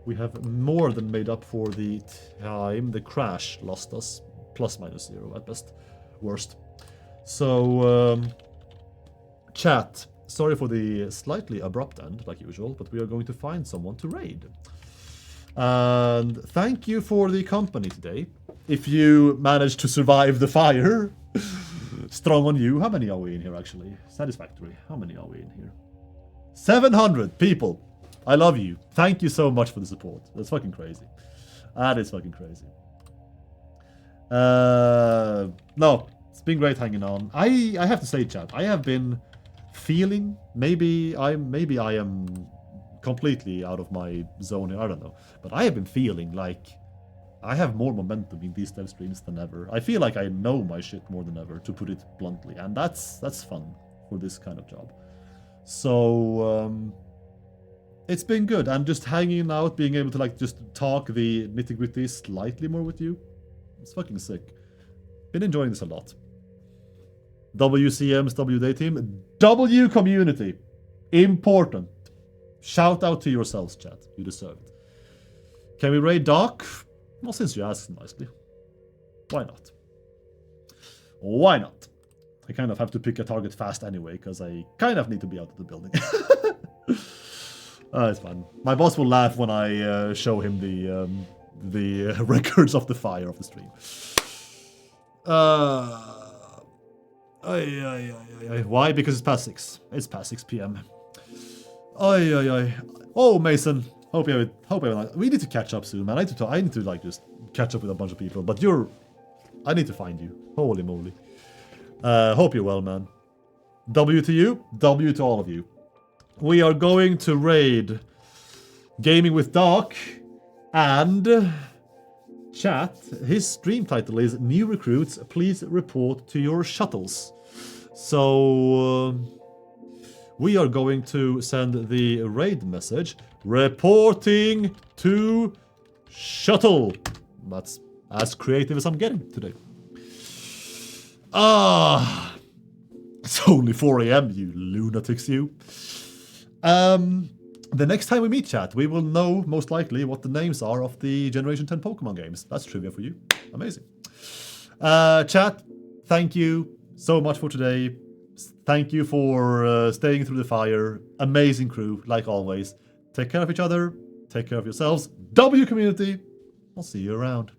we have more than made up for the time the crash lost us, ±0 at best, worst. So, chat, sorry for the slightly abrupt end, like usual, but we are going to find someone to raid. And thank you for the company today. If you managed to survive the fire, strong on you. How many are we in here, actually? Satisfactory. How many are we in here? 700 people. I love you. Thank you so much for the support. That's fucking crazy. That is fucking crazy. No, it's been great hanging on. I have to say, chat, I have been feeling, maybe I am completely out of my zone here, I don't know, but I have been feeling like I have more momentum in these live streams than ever. I feel like I know my shit more than ever, to put it bluntly, and that's fun for this kind of job. So it's been good, and just hanging out, being able to just talk the nitty-gritty slightly more with you, it's fucking sick. Been enjoying this a lot. WCMs, WD team, W community, important. Shout out to yourselves, chat. You deserve it. Can we raid Doc? Well, since you asked nicely. Why not? Why not? I kind of have to pick a target fast anyway, because I kind of need to be out of the building. It's fine. My boss will laugh when I show him the records of the fire of the stream. Why? Because it's past 6. It's past 6 p.m. Oi, oi, oi. Oh, Mason. Hope you have we need to catch up soon, man. I need to like just catch up with a bunch of people. But I need to find you. Holy moly. Hope you're well, man. W to you. W to all of you. We are going to raid Gaming with Dark and chat. His stream title is New Recruits, Please Report to Your Shuttles. So we are going to send the raid message reporting to shuttle. That's as creative as I'm getting today. It's only 4 a.m. you lunatics, you. The next time we meet, chat, we will know most likely what the names are of the Generation 10 Pokemon games. That's trivia for you. Amazing. Chat, thank you so much for today. Thank you for staying through the fire. Amazing crew, like always. Take care of each other. Take care of yourselves. W community. I'll see you around.